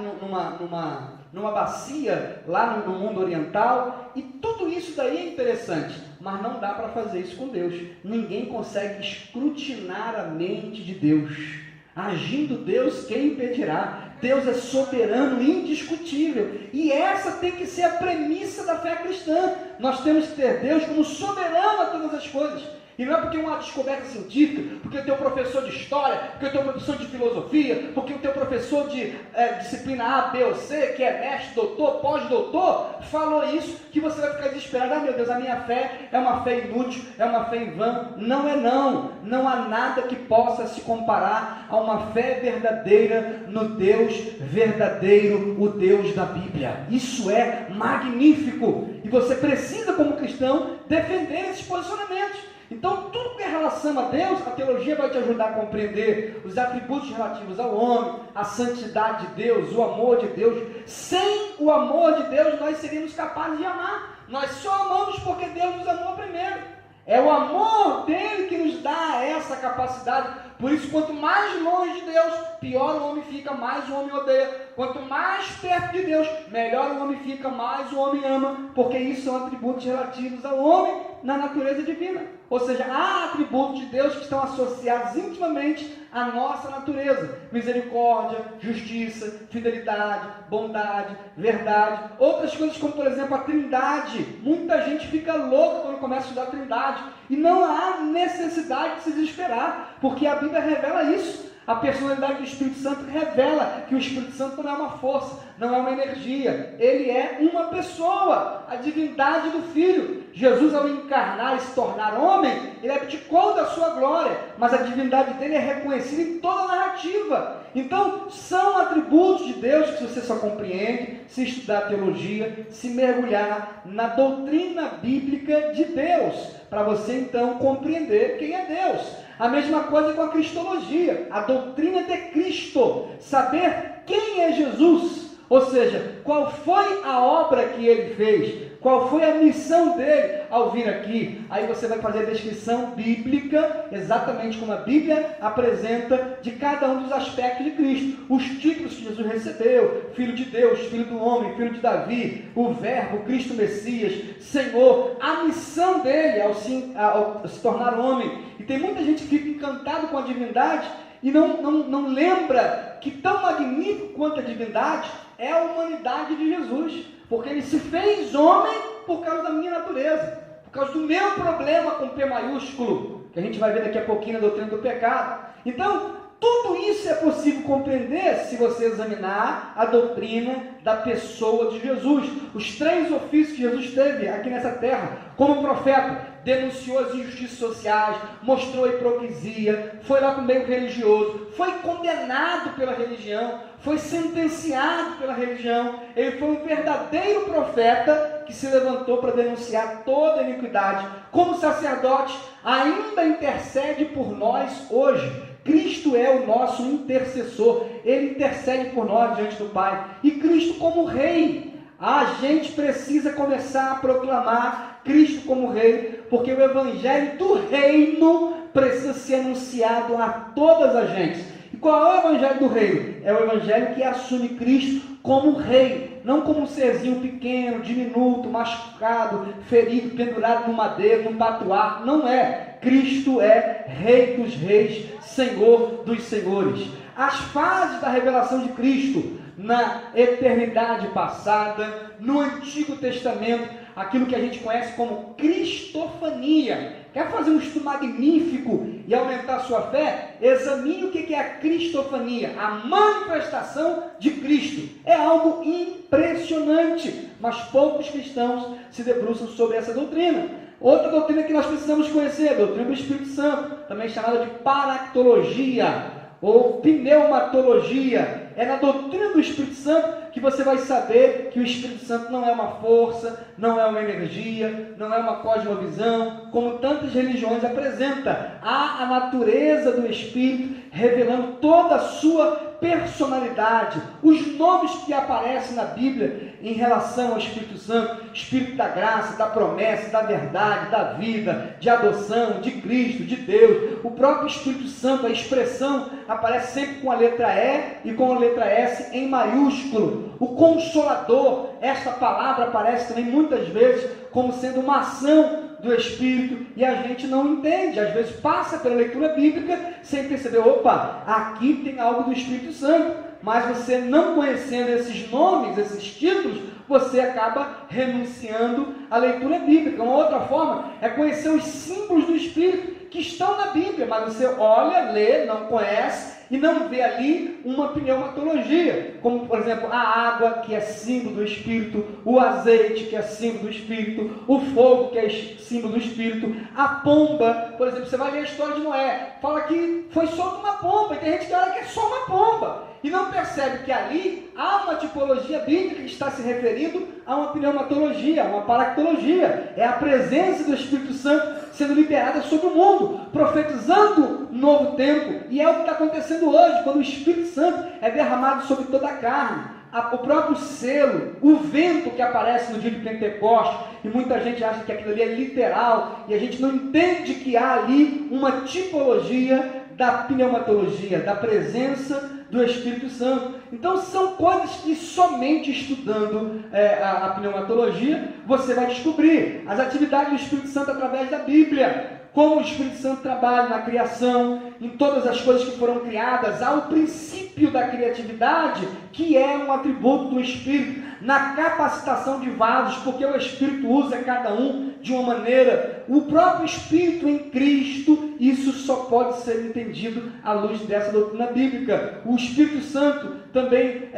numa bacia lá no mundo oriental, e tudo isso daí é interessante, mas não dá para fazer isso com Deus. Ninguém consegue escrutinar a mente de Deus. Agindo Deus, quem impedirá? Deus é soberano, indiscutível. E essa tem que ser a premissa da fé cristã. Nós temos que ter Deus como soberano a todas as coisas. E não é porque uma descoberta científica, porque o teu professor de história, porque o teu professor de filosofia, porque o teu professor de disciplina A, B ou C, que é mestre, doutor, pós-doutor, falou isso, que você vai ficar desesperado. Ah, meu Deus, a minha fé é uma fé inútil, é uma fé em vão. Não é não. Não há nada que possa se comparar a uma fé verdadeira no Deus verdadeiro, o Deus da Bíblia. Isso é magnífico. E você precisa, como cristão, defender esses posicionamentos. Então, tudo que é relação a Deus, a teologia vai te ajudar a compreender os atributos relativos ao homem, a santidade de Deus, o amor de Deus. Sem o amor de Deus, nós seríamos capazes de amar. Nós só amamos porque Deus nos amou primeiro. É o amor dele que nos dá essa capacidade. Por isso, quanto mais longe de Deus, pior o homem fica, mais o homem odeia. Quanto mais perto de Deus, melhor o homem fica, mais o homem ama. Porque isso são atributos relativos ao homem na natureza divina. Ou seja, há atributos de Deus que estão associados intimamente à nossa natureza. Misericórdia, justiça, fidelidade, bondade, verdade. Outras coisas como, por exemplo, a trindade. Muita gente fica louca quando começa a estudar a trindade. E não há necessidade de se desesperar, porque a Bíblia revela isso. A personalidade do Espírito Santo revela que o Espírito Santo não é uma força, não é uma energia. Ele é uma pessoa, a divindade do Filho. Jesus, ao encarnar e se tornar homem, ele abdicou da sua glória, mas a divindade dele é reconhecida em toda a narrativa. Então, são atributos de Deus que você só compreende se estudar teologia, se mergulhar na doutrina bíblica de Deus, para você então compreender quem é Deus. A mesma coisa com a cristologia, a doutrina de Cristo, saber quem é Jesus, ou seja, qual foi a obra que ele fez, qual foi a missão dele ao vir aqui. Aí você vai fazer a descrição bíblica, exatamente como a Bíblia apresenta, de cada um dos aspectos de Cristo. Os títulos que Jesus recebeu: Filho de Deus, Filho do Homem, Filho de Davi, o Verbo, Cristo Messias, Senhor. A missão dele ao se tornar homem. E tem muita gente que fica encantado com a divindade e não lembra que tão magnífico quanto a divindade é a humanidade de Jesus. Porque ele se fez homem por causa da minha natureza, por por causa do meu problema com P maiúsculo, que a gente vai ver daqui a pouquinho na doutrina do pecado. Então, tudo isso é possível compreender se você examinar a doutrina da pessoa de Jesus. Os 3 ofícios que Jesus teve aqui nessa terra, como profeta, denunciou as injustiças sociais, mostrou a hipocrisia, foi lá para o meio religioso, foi condenado pela religião, foi sentenciado pela religião. Ele foi um verdadeiro profeta que se levantou para denunciar toda a iniquidade. Como sacerdote, ainda intercede por nós hoje. Cristo é o nosso intercessor, Ele intercede por nós diante do Pai. E Cristo como Rei, a gente precisa começar a proclamar Cristo como Rei, porque o Evangelho do Reino precisa ser anunciado a todas as gentes. E qual é o Evangelho do Reino? É o Evangelho que assume Cristo como Rei, não como um serzinho pequeno, diminuto, machucado, ferido, pendurado no madeiro, num patuar. Não é. Cristo é Rei dos Reis, Senhor dos Senhores. As fases da revelação de Cristo na eternidade passada, no Antigo Testamento, aquilo que a gente conhece como cristofania. Quer fazer um estudo magnífico e aumentar a sua fé? Examine o que é a cristofania, a manifestação de Cristo. É algo impressionante, mas poucos cristãos se debruçam sobre essa doutrina. Outra doutrina que nós precisamos conhecer, a doutrina do Espírito Santo, também chamada de paractologia ou pneumatologia. É na doutrina do Espírito Santo que você vai saber que o Espírito Santo não é uma força, não é uma energia, não é uma cosmovisão, como tantas religiões apresentam. Há a natureza do Espírito revelando toda a sua personalidade. Os nomes que aparecem na Bíblia em relação ao Espírito Santo: Espírito da graça, da promessa, da verdade, da vida, de adoção, de Cristo, de Deus. O próprio Espírito Santo, a expressão aparece sempre com a letra E e com a letra S em maiúsculo. O Consolador, esta palavra aparece também muitas vezes como sendo uma ação do Espírito, e a gente não entende, às vezes passa pela leitura bíblica sem perceber, opa, aqui tem algo do Espírito Santo, mas você não conhecendo esses nomes, esses títulos, você acaba renunciando à leitura bíblica. Uma outra forma é conhecer os símbolos do Espírito que estão na Bíblia, mas você olha, lê, não conhece e não vê ali uma pneumatologia, como por exemplo a água, que é símbolo do Espírito, o azeite, que é símbolo do Espírito, o fogo, que é símbolo do Espírito, a pomba. Por exemplo, você vai ler a história de Noé, fala que foi solta uma pomba, e tem gente que olha que é só uma pomba, e não percebe que ali há uma tipologia bíblica que está se referindo a uma pneumatologia, a uma paractologia. É a presença do Espírito Santo sendo liberada sobre o mundo, profetizando um novo tempo. E é o que está acontecendo hoje, quando o Espírito Santo é derramado sobre toda a carne. O próprio selo, o vento que aparece no dia de Pentecostes, e muita gente acha que aquilo ali é literal, e a gente não entende que há ali uma tipologia da pneumatologia, da presença do Espírito Santo. Então são coisas que somente estudando a pneumatologia você vai descobrir. As atividades do Espírito Santo através da Bíblia, como o Espírito Santo trabalha na criação, em todas as coisas que foram criadas. Há o princípio da criatividade, que é um atributo do Espírito, na capacitação de vasos, porque o Espírito usa cada um de uma maneira. O próprio Espírito em Cristo, isso só pode ser entendido à luz dessa doutrina bíblica. O Espírito Santo também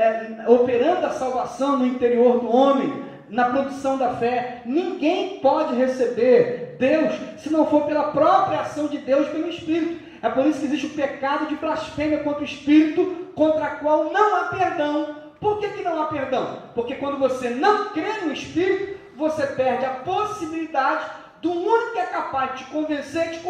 operando a salvação no interior do homem, na produção da fé. Ninguém pode receber Deus se não for pela própria ação de Deus, pelo Espírito. É por isso que existe o pecado de blasfêmia contra o Espírito, contra a qual não há perdão. Por que não há perdão? Porque quando você não crê no Espírito, você perde a possibilidade do único que é capaz de te convencer,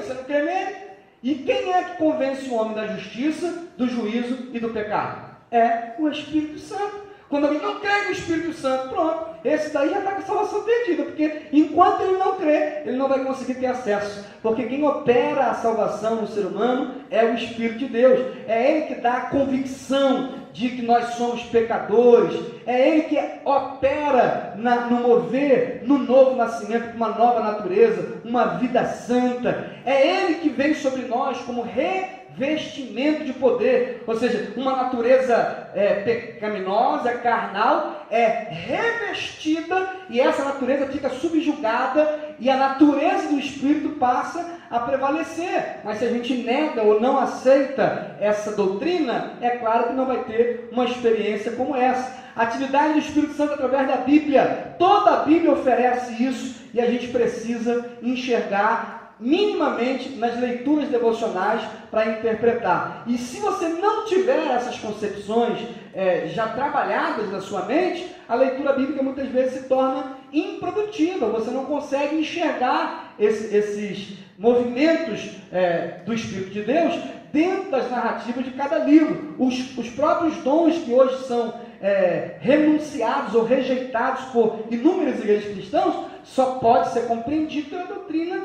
você não crê nele. E quem é que convence o homem da justiça, do juízo e do pecado? É o Espírito Santo. Quando alguém não crê no Espírito Santo, pronto, esse daí já está com a salvação perdida, porque enquanto ele não crê, ele não vai conseguir ter acesso, porque quem opera a salvação no ser humano é o Espírito de Deus. É ele que dá a convicção de que nós somos pecadores, é ele que opera no mover, no novo nascimento, uma nova natureza, uma vida santa. É ele que vem sobre nós como revelação vestimento de poder, ou seja, uma natureza pecaminosa, carnal, é revestida e essa natureza fica subjugada e a natureza do Espírito passa a prevalecer. Mas se a gente nega ou não aceita essa doutrina, é claro que não vai ter uma experiência como essa. A atividade do Espírito Santo através da Bíblia, toda a Bíblia oferece isso e a gente precisa enxergar minimamente nas leituras devocionais para interpretar. E se você não tiver essas concepções já trabalhadas na sua mente, a leitura bíblica muitas vezes se torna improdutiva, você não consegue enxergar esses movimentos do Espírito de Deus dentro das narrativas de cada livro. Os próprios dons que hoje são renunciados ou rejeitados por inúmeras igrejas cristãs só pode ser compreendido pela doutrina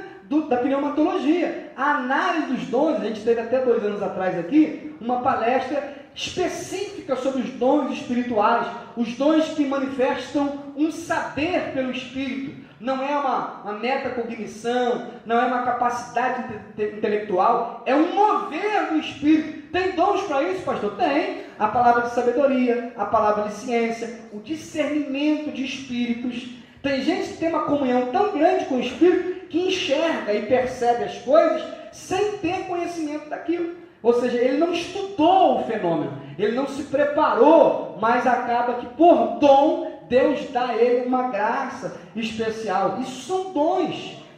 da pneumatologia. A análise dos dons, a gente teve até 2 anos atrás aqui uma palestra específica sobre os dons espirituais, os dons que manifestam um saber pelo Espírito. Não é uma metacognição, não é uma capacidade intelectual, é um mover do Espírito. Tem dons para isso, pastor? Tem. A palavra de sabedoria, a palavra de ciência, o discernimento de espíritos. Tem gente que tem uma comunhão tão grande com o Espírito que enxerga e percebe as coisas sem ter conhecimento daquilo. Ou seja, ele não estudou o fenômeno, ele não se preparou, mas acaba que por dom Deus dá a ele uma graça especial. Isso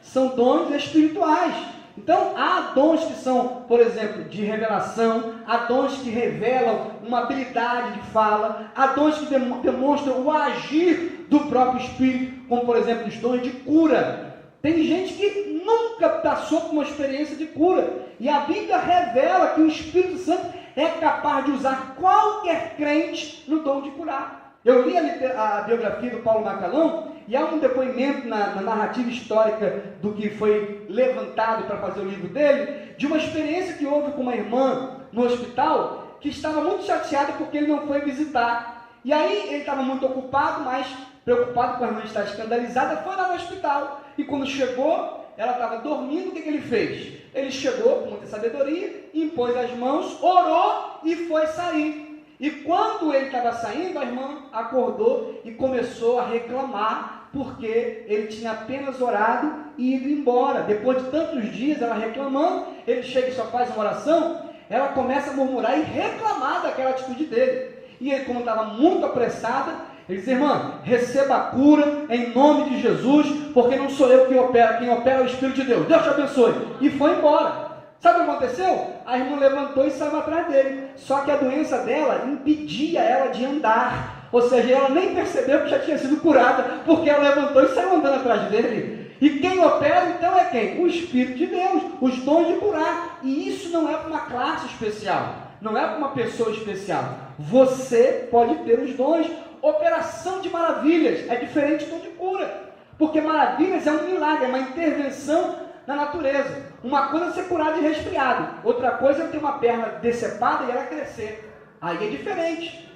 são dons espirituais. Então, há dons que são, por exemplo, de revelação, há dons que revelam uma habilidade de fala, há dons que demonstram o agir do próprio Espírito, como, por exemplo, os dons de cura. Tem gente que nunca passou por uma experiência de cura, e a Bíblia revela que o Espírito Santo é capaz de usar qualquer crente no dom de curar. Eu li a biografia do Paulo Macalão, e há um depoimento na narrativa histórica do que foi levantado para fazer o livro dele, de uma experiência que houve com uma irmã no hospital, que estava muito chateada porque ele não foi visitar. E aí ele estava muito ocupado, mas preocupado com a irmã estar escandalizada, foi lá no hospital. E quando chegou, ela estava dormindo, o que ele fez? Ele chegou com muita sabedoria, impôs as mãos, orou e foi sair. E quando ele estava saindo, a irmã acordou e começou a reclamar, porque ele tinha apenas orado e ido embora. Depois de tantos dias ela reclamando, ele chega e só faz uma oração, ela começa a murmurar e reclamar daquela atitude dele. E ele, como estava muito apressada, ele diz: irmã, receba a cura em nome de Jesus, porque não sou eu que opero, quem opera é o Espírito de Deus. Deus te abençoe. E foi embora. Sabe o que aconteceu? A irmã levantou e saiu atrás dele. Só que a doença dela impedia ela de andar. Ou seja, ela nem percebeu que já tinha sido curada, porque ela levantou e saiu andando atrás dele. E quem opera então é quem? O Espírito de Deus, os dons de curar. E isso não é para uma classe especial, não é para uma pessoa especial. Você pode ter os dons. Operação de maravilhas é diferente do dom de cura, porque maravilhas é um milagre, é uma intervenção na natureza. Uma coisa é ser curado de resfriado, outra coisa é ter uma perna decepada e ela crescer. Aí é diferente.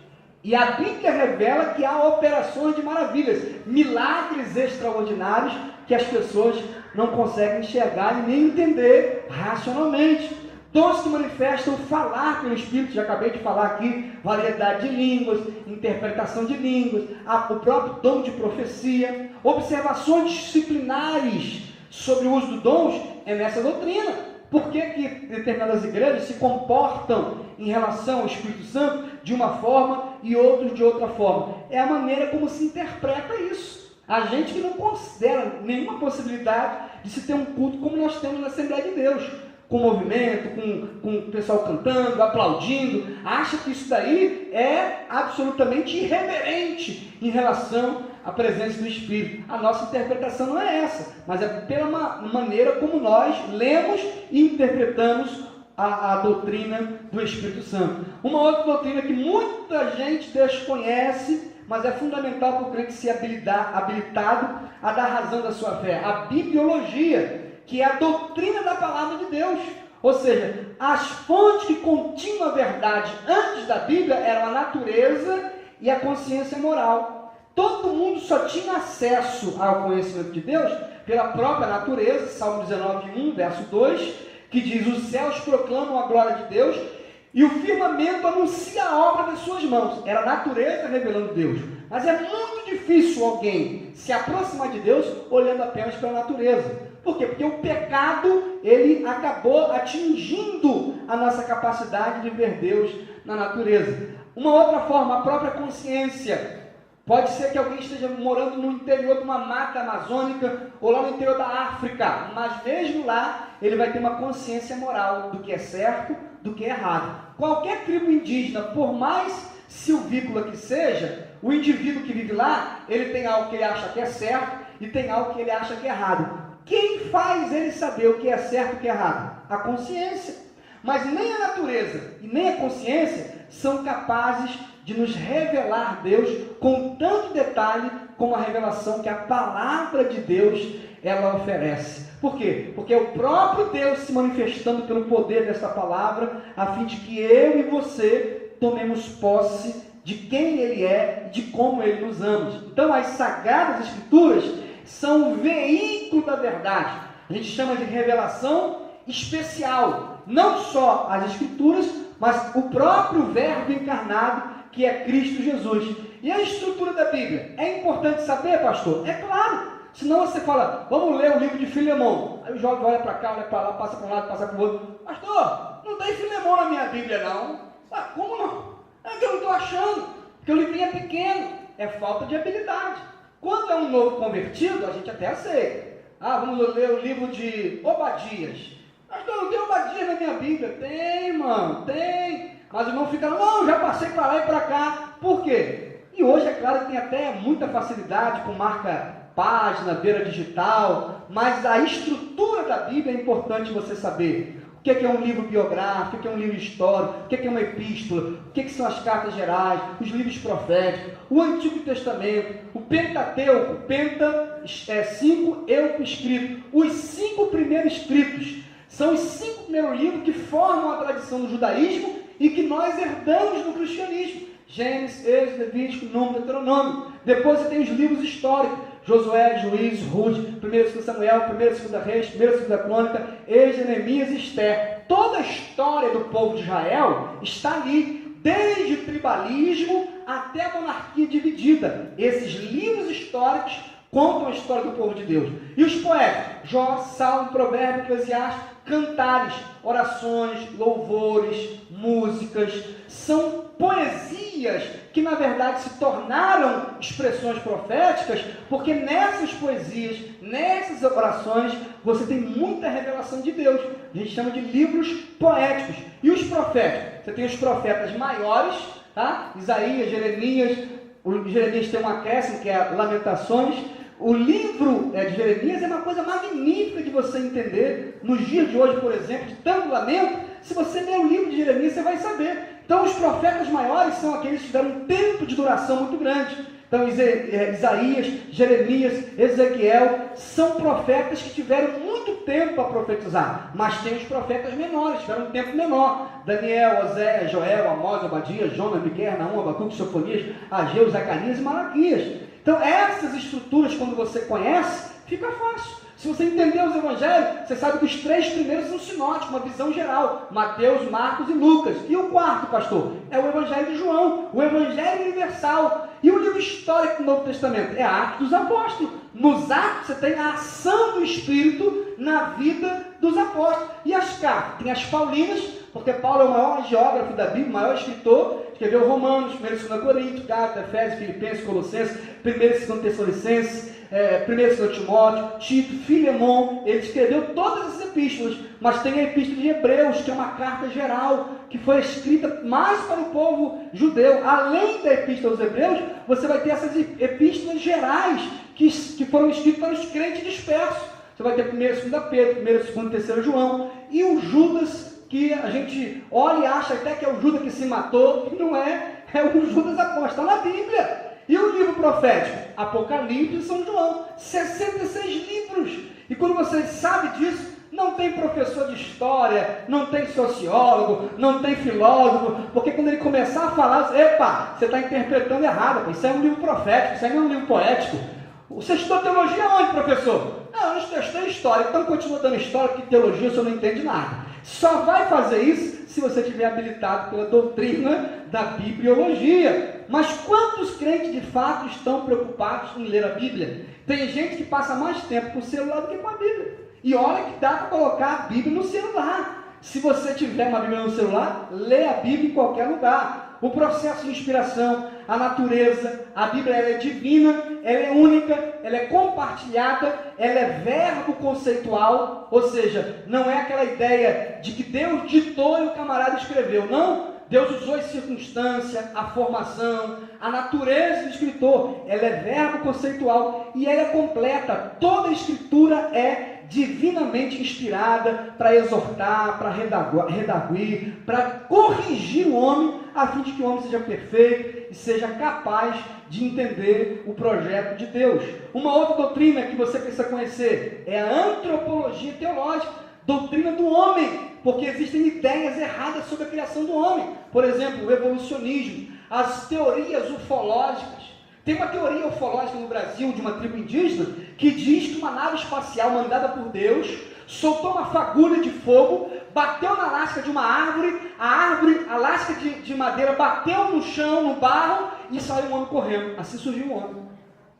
E a Bíblia revela que há operações de maravilhas, milagres extraordinários que as pessoas não conseguem enxergar e nem entender racionalmente. Dons que manifestam falar pelo Espírito, já acabei de falar aqui, variedade de línguas, interpretação de línguas, o próprio dom de profecia, observações disciplinares sobre o uso dos dons é nessa doutrina. Por que determinadas igrejas se comportam em relação ao Espírito Santo de uma forma e outros de outra forma? É a maneira como se interpreta isso. A gente que não considera nenhuma possibilidade de se ter um culto como nós temos na Assembleia de Deus, com movimento, com o pessoal cantando, aplaudindo, acha que isso daí é absolutamente irreverente em relação à presença do Espírito. A nossa interpretação não é essa, mas é pela maneira como nós lemos e interpretamos a doutrina do Espírito Santo. Uma outra doutrina que muita gente desconhece, mas é fundamental para o crente ser habilitado a dar razão da sua fé: a bibliologia, que é a doutrina da palavra de Deus. Ou seja, as fontes que continham a verdade antes da Bíblia eram a natureza e a consciência moral. Todo mundo só tinha acesso ao conhecimento de Deus pela própria natureza. Salmo 19, 1, verso 2, que diz: os céus proclamam a glória de Deus e o firmamento anuncia a obra das suas mãos. Era a natureza revelando Deus. Mas é muito difícil alguém se aproximar de Deus olhando apenas para a natureza. Por quê? Porque o pecado, ele acabou atingindo a nossa capacidade de ver Deus na natureza. Uma outra forma, a própria consciência. Pode ser que alguém esteja morando no interior de uma mata amazônica ou lá no interior da África, mas mesmo lá ele vai ter uma consciência moral do que é certo, do que é errado. Qualquer tribo indígena, por mais silvícola que seja, o indivíduo que vive lá, ele tem algo que ele acha que é certo e tem algo que ele acha que é errado. Quem faz ele saber o que é certo e o que é errado? A consciência. Mas nem a natureza e nem a consciência são capazes de nos revelar Deus com tanto detalhe como a revelação que a palavra de Deus ela oferece. Por quê? Porque é o próprio Deus se manifestando pelo poder dessa palavra, a fim de que eu e você tomemos posse de quem Ele é, de como Ele nos ama. Então as Sagradas Escrituras são o veículo da verdade. A gente chama de revelação especial. Não só as Escrituras, mas o próprio Verbo encarnado, que é Cristo Jesus. E a estrutura da Bíblia? É importante saber, pastor? É claro. Senão você fala, vamos ler o livro de Filemão. Aí o jovem olha para cá, olha para lá, passa para um lado, passa para o outro. Pastor, não tem Filemão na minha Bíblia, não. Ah, como não? É que eu não estou achando. Porque o livrinho é pequeno. É falta de habilidade. Quando é um novo convertido, a gente até aceita. Ah, vamos ler o livro de Obadias. Pastor, não tem Obadias na minha Bíblia? Tem, mano, tem. Mas o irmão fica, não, já passei para lá e para cá. Por quê? E hoje, é claro, que tem até muita facilidade com marca-página, beira digital, mas a estrutura da Bíblia é importante você saber. O que é um livro biográfico, o que é um livro histórico, o que é uma epístola, o que são as cartas gerais, os livros proféticos, o Antigo Testamento, o Pentateuco, Penta é 5 euco escrito, os 5 primeiros escritos. São os 5 primeiros livros que formam a tradição do judaísmo e que nós herdamos no cristianismo. Gênesis, Êxodo, Levítico, Número, Deuteronômio. Depois você tem os livros históricos. Josué, Juízes, Ruth, 1 e 2 Samuel, 1 e 2 Reis, 1 e 2 Crônica, Jeremias e Esther. Toda a história do povo de Israel está ali, desde o tribalismo até a monarquia dividida. Esses livros históricos contam a história do povo de Deus. E os poetas? Jó, Salmo, Provérbio, Eclesiastes, cantares, orações, louvores, músicas, são poesias que na verdade se tornaram expressões proféticas, porque nessas poesias, nessas orações, você tem muita revelação de Deus. A gente chama de livros poéticos. E os profetas? Você tem os profetas maiores, tá? Isaías, Jeremias. O Jeremias tem um acréscimo que é Lamentações. O livro de Jeremias é uma coisa magnífica de você entender. Nos dias de hoje, por exemplo, de tanto lamento, se você ler o livro de Jeremias, você vai saber. Então, os profetas maiores são aqueles que tiveram um tempo de duração muito grande. Então, Isaías, Jeremias, Ezequiel, são profetas que tiveram muito tempo a profetizar. Mas tem os profetas menores, tiveram um tempo menor. Daniel, Oséias, Joel, Amós, Obadias, Jonas, Miqueias, Naum, Abacuque, Sofonias, Ageu, Zacarias e Malaquias. Então, essas estruturas, quando você conhece, fica fácil. Se você entender os evangelhos, você sabe que os 3 primeiros são sinóticos, uma visão geral. Mateus, Marcos e Lucas. E o quarto, pastor? É o evangelho de João, o evangelho universal. E o livro histórico do Novo Testamento? É Atos dos Apóstolos. Nos Atos você tem a ação do Espírito na vida dos apóstolos. E as cartas? Tem as Paulinas, porque Paulo é o maior geógrafo da Bíblia, o maior escritor. Escreveu Romanos, 1 e 2 Coríntios, Gálatas, Efésios, Filipenses, Colossenses, 1 e 2 Tessalonicenses, 1 e 2 Timóteo, Tito, Filemão. Ele escreveu todas as epístolas, mas tem a epístola de Hebreus, que é uma carta geral, que foi escrita mais para o povo judeu. Além da epístola dos Hebreus, você vai ter essas epístolas gerais, que foram escritas para os crentes dispersos. Você vai ter 1 e 2 Pedro, 1 e 2 e 3 João, e o Judas, que a gente olha e acha até que é o Judas que se matou, e não é, é o Judas apóstolo, está na Bíblia. E o livro profético? Apocalipse e São João, 66 livros. E quando você sabe disso, não tem professor de história, não tem sociólogo, não tem filósofo, porque quando ele começar a falar, epa, você está interpretando errado, isso é um livro profético, isso aí não é um livro poético. Você estudou teologia onde, professor? Não, eu estudei história. Então continua dando história, porque teologia você não entende nada. Só vai fazer isso se você estiver habilitado pela doutrina da bibliologia. Mas quantos crentes de fato estão preocupados em ler a Bíblia? Tem gente que passa mais tempo com o celular do que com a Bíblia. E olha que dá para colocar a Bíblia no celular. Se você tiver uma Bíblia no celular, lê a Bíblia em qualquer lugar. O processo de inspiração, a natureza, a Bíblia ela é divina, ela é única, ela é compartilhada, ela é verbo conceitual, ou seja, não é aquela ideia de que Deus ditou e o camarada escreveu, não. Deus usou a circunstância, a formação, a natureza do escritor, ela é verbo conceitual e ela é completa. Toda a escritura é divinamente inspirada para exortar, para redarguir, para corrigir o homem, a fim de que o homem seja perfeito e seja capaz de entender o projeto de Deus. Uma outra doutrina que você precisa conhecer é a antropologia teológica, doutrina do homem, porque existem ideias erradas sobre a criação do homem. Por exemplo, o evolucionismo, as teorias ufológicas. Tem uma teoria ufológica no Brasil, de uma tribo indígena, que diz que uma nave espacial mandada por Deus soltou uma fagulha de fogo, bateu na lasca de uma árvore, a lasca de madeira bateu no chão, no barro, e saiu um homem correndo. Assim surgiu o homem.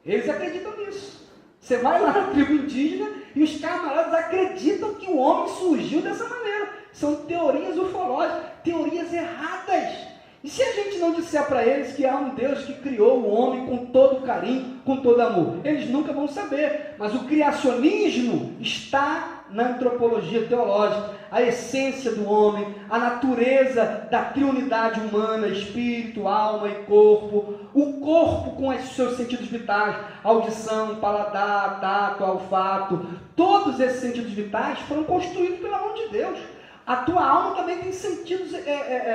Eles acreditam nisso. Você vai lá na tribo indígena e os camaradas acreditam que o homem surgiu dessa maneira. São teorias ufológicas, teorias erradas. E se a gente não disser para eles que há um Deus que criou o homem com todo carinho, com todo amor? Eles nunca vão saber. Mas o criacionismo está na antropologia teológica. A essência do homem, a natureza da triunidade humana, espírito, alma e corpo. O corpo com os seus sentidos vitais, audição, paladar, tato, olfato. Todos esses sentidos vitais foram construídos pela mão de Deus. A tua alma também tem sentidos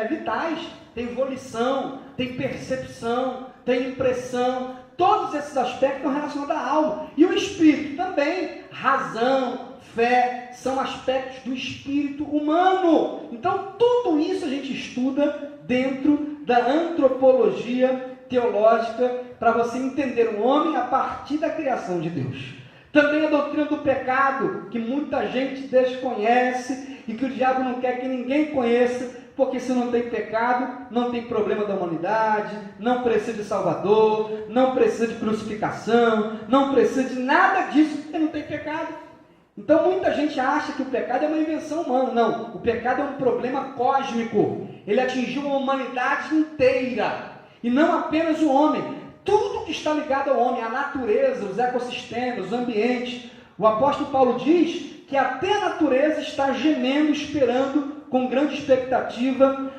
vitais, tem volição, tem percepção, tem impressão. Todos esses aspectos estão relacionados à alma. E o espírito também, razão, fé, são aspectos do espírito humano. Então, tudo isso a gente estuda dentro da antropologia teológica para você entender o homem a partir da criação de Deus. Também a doutrina do pecado, que muita gente desconhece e que o diabo não quer que ninguém conheça, porque se não tem pecado, não tem problema da humanidade, não precisa de Salvador, não precisa de crucificação, não precisa de nada disso, porque não tem pecado. Então muita gente acha que o pecado é uma invenção humana. Não, o pecado é um problema cósmico. Ele atingiu a humanidade inteira, e não apenas o homem. Tudo que está ligado ao homem, a natureza, os ecossistemas, os ambientes. O apóstolo Paulo diz que até a natureza está gemendo, esperando com grande expectativa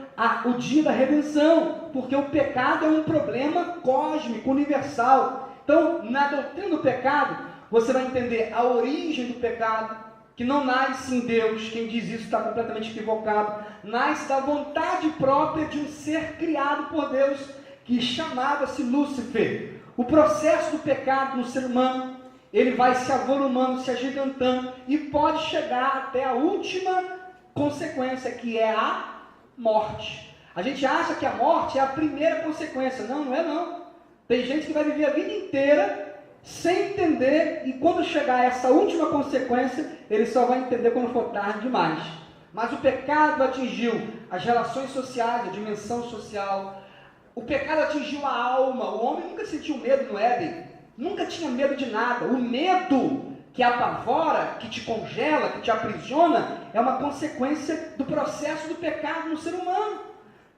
o dia da redenção, porque o pecado é um problema cósmico, universal. Então, na doutrina do pecado, você vai entender a origem do pecado, que não nasce em Deus. Quem diz isso está completamente equivocado. Nasce da vontade própria de um ser criado por Deus, que chamava-se Lúcifer. O processo do pecado no ser humano, ele vai se avolumando, se agigantando, e pode chegar até a última consequência, que é a morte. A gente acha que a morte é a primeira consequência. Não, não é não. Tem gente que vai viver a vida inteira sem entender, e quando chegar a essa última consequência, ele só vai entender quando for tarde demais. Mas o pecado atingiu as relações sociais, a dimensão social. O pecado atingiu a alma. O homem nunca sentiu medo no Éden. Nunca tinha medo de nada. O medo que apavora, que te congela, que te aprisiona, é uma consequência do processo do pecado no ser humano.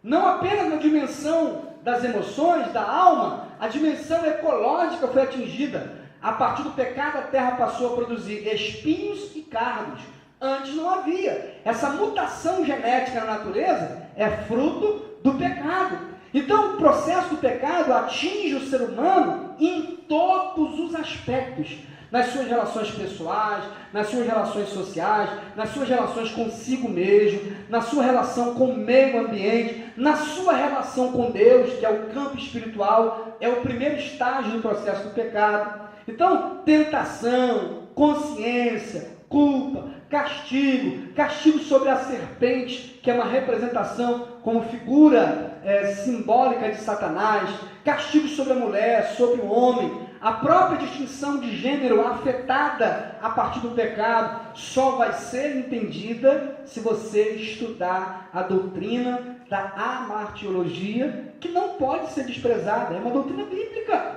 Não apenas na dimensão das emoções, da alma, a dimensão ecológica foi atingida. A partir do pecado, a terra passou a produzir espinhos e cardos. Antes não havia. Essa mutação genética na natureza é fruto do pecado. Então, o processo do pecado atinge o ser humano em todos os aspectos. Nas suas relações pessoais, nas suas relações sociais, nas suas relações consigo mesmo, na sua relação com o meio ambiente, na sua relação com Deus, que é o campo espiritual, é o primeiro estágio do processo do pecado. Então, tentação, consciência, culpa, castigo sobre a serpente, que é uma representação como figura simbólica de Satanás, castigo sobre a mulher, sobre o homem, a própria distinção de gênero afetada a partir do pecado, só vai ser entendida se você estudar a doutrina da amartiologia, que não pode ser desprezada, é uma doutrina bíblica.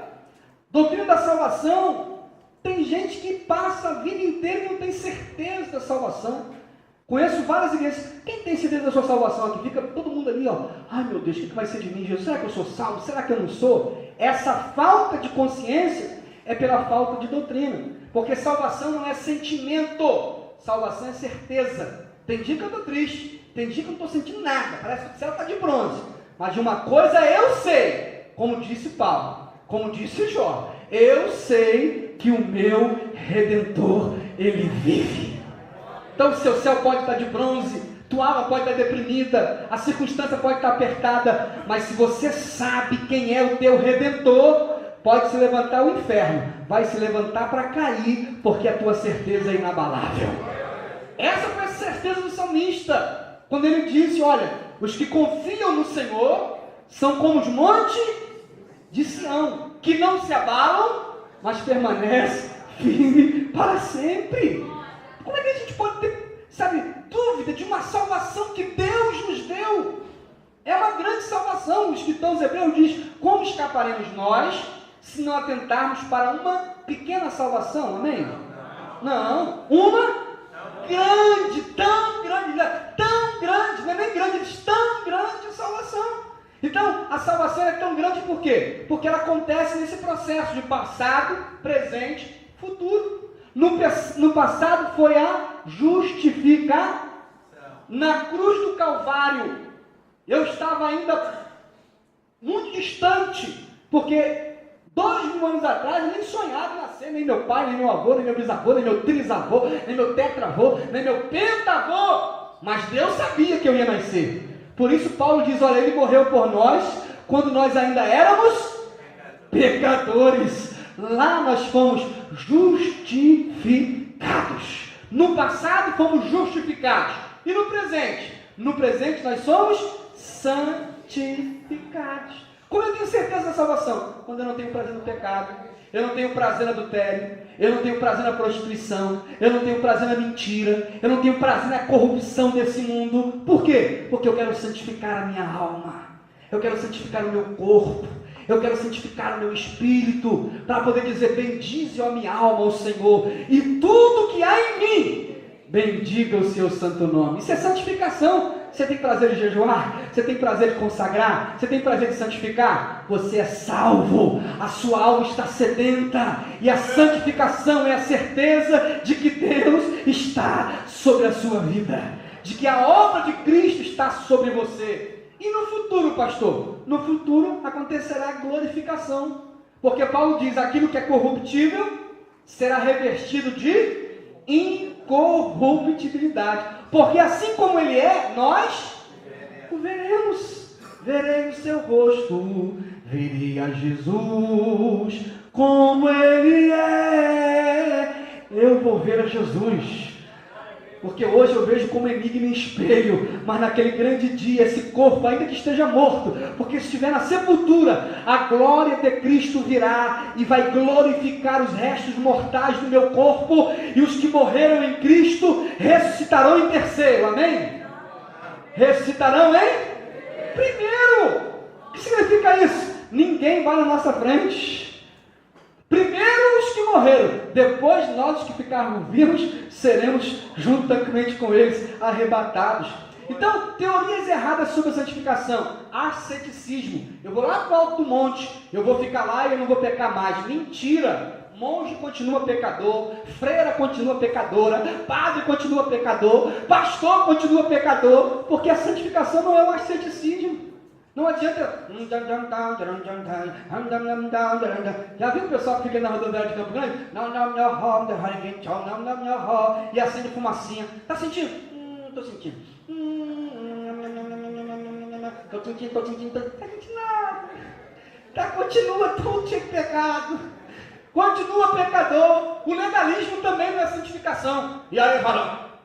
Doutrina da salvação. Tem gente que passa a vida inteira e não tem certeza da salvação. Conheço várias igrejas. Quem tem certeza da sua salvação aqui? Fica todo mundo ali, ó. Ai meu Deus, o que vai ser de mim, Jesus? Será que eu sou salvo? Será que eu não sou? Essa falta de consciência é pela falta de doutrina. Porque salvação não é sentimento. Salvação é certeza. Tem dia que eu estou triste. Tem dia que eu não estou sentindo nada. Parece que o céu está de bronze. Mas de uma coisa eu sei. Como disse Paulo. Como disse Jó. Eu sei que o meu Redentor, ele vive. Então o seu céu pode estar de bronze, tua alma pode estar deprimida, a circunstância pode estar apertada, mas se você sabe quem é o teu Redentor, pode se levantar o inferno, vai se levantar para cair, porque a tua certeza é inabalável. Essa foi a certeza do salmista, quando ele disse, olha, os que confiam no Senhor, são como os montes de Sião, que não se abalam, mas permanece firme para sempre. Como é que a gente pode ter, dúvida de uma salvação que Deus nos deu? É uma grande salvação. O escritor aos Hebreus diz, como escaparemos nós, se não atentarmos para uma pequena salvação? Amém? Não. Uma grande, tão grande, não é nem grande, diz tão grande salvação. Então, a salvação é tão grande por quê? Porque ela acontece nesse processo de passado, presente, futuro. No passado foi a justificação. Na cruz do Calvário, eu estava ainda muito distante, porque 2000 anos atrás eu nem sonhava em nascer, nem meu pai, nem meu avô, nem meu bisavô, nem meu trisavô, nem meu tetravô, nem meu pentavô. Mas Deus sabia que eu ia nascer. Por isso Paulo diz, olha, ele morreu por nós, quando nós ainda éramos pecadores. Lá nós fomos justificados. No passado fomos justificados. E no presente? No presente nós somos santificados. Como eu tenho certeza da salvação? Quando eu não tenho prazer no pecado, eu não tenho prazer no adultério, eu não tenho prazer na prostituição, eu não tenho prazer na mentira, eu não tenho prazer na corrupção desse mundo. Por quê? Porque eu quero santificar a minha alma, eu quero santificar o meu corpo, eu quero santificar o meu espírito, para poder dizer, bendize a minha alma ao Senhor, e tudo que há em mim, bendiga o seu santo nome. Isso é santificação. Você tem prazer de jejuar? Você tem prazer de consagrar? Você tem prazer de santificar? Você é salvo, a sua alma está sedenta, e a santificação é a certeza de que Deus está sobre a sua vida, de que a obra de Cristo está sobre você. E no futuro, pastor? No futuro acontecerá a glorificação, porque Paulo diz, aquilo que é corruptível será revestido de incorruptibilidade, porque assim como ele é, nós o veremos. Verei o seu rosto, verei a Jesus como ele é. Eu vou ver a Jesus, porque hoje eu vejo como enigma em espelho, mas naquele grande dia, esse corpo, ainda que esteja morto, porque se estiver na sepultura, a glória de Cristo virá e vai glorificar os restos mortais do meu corpo, e os que morreram em Cristo ressuscitarão em terceiro, amém? Ressuscitarão em primeiro. O que significa isso? Ninguém vai na nossa frente. Primeiro os que morreram, depois nós que ficarmos vivos, seremos juntamente com eles arrebatados. Então, teorias erradas sobre a santificação. Asceticismo. Eu vou lá para o alto do monte, eu vou ficar lá e eu não vou pecar mais. Mentira! Monge continua pecador, freira continua pecadora, padre continua pecador, pastor continua pecador, porque a santificação não é um asceticismo. Não adianta. Já viu o pessoal que fica na rodoviária de Campo Grande? E acende fumacinha. Tá sentindo? Tô sentindo. Tô sentindo. Tá sentindo nada. Continua todo cheio de pecado. continua pecador. O legalismo também não é santificação. E aí fala,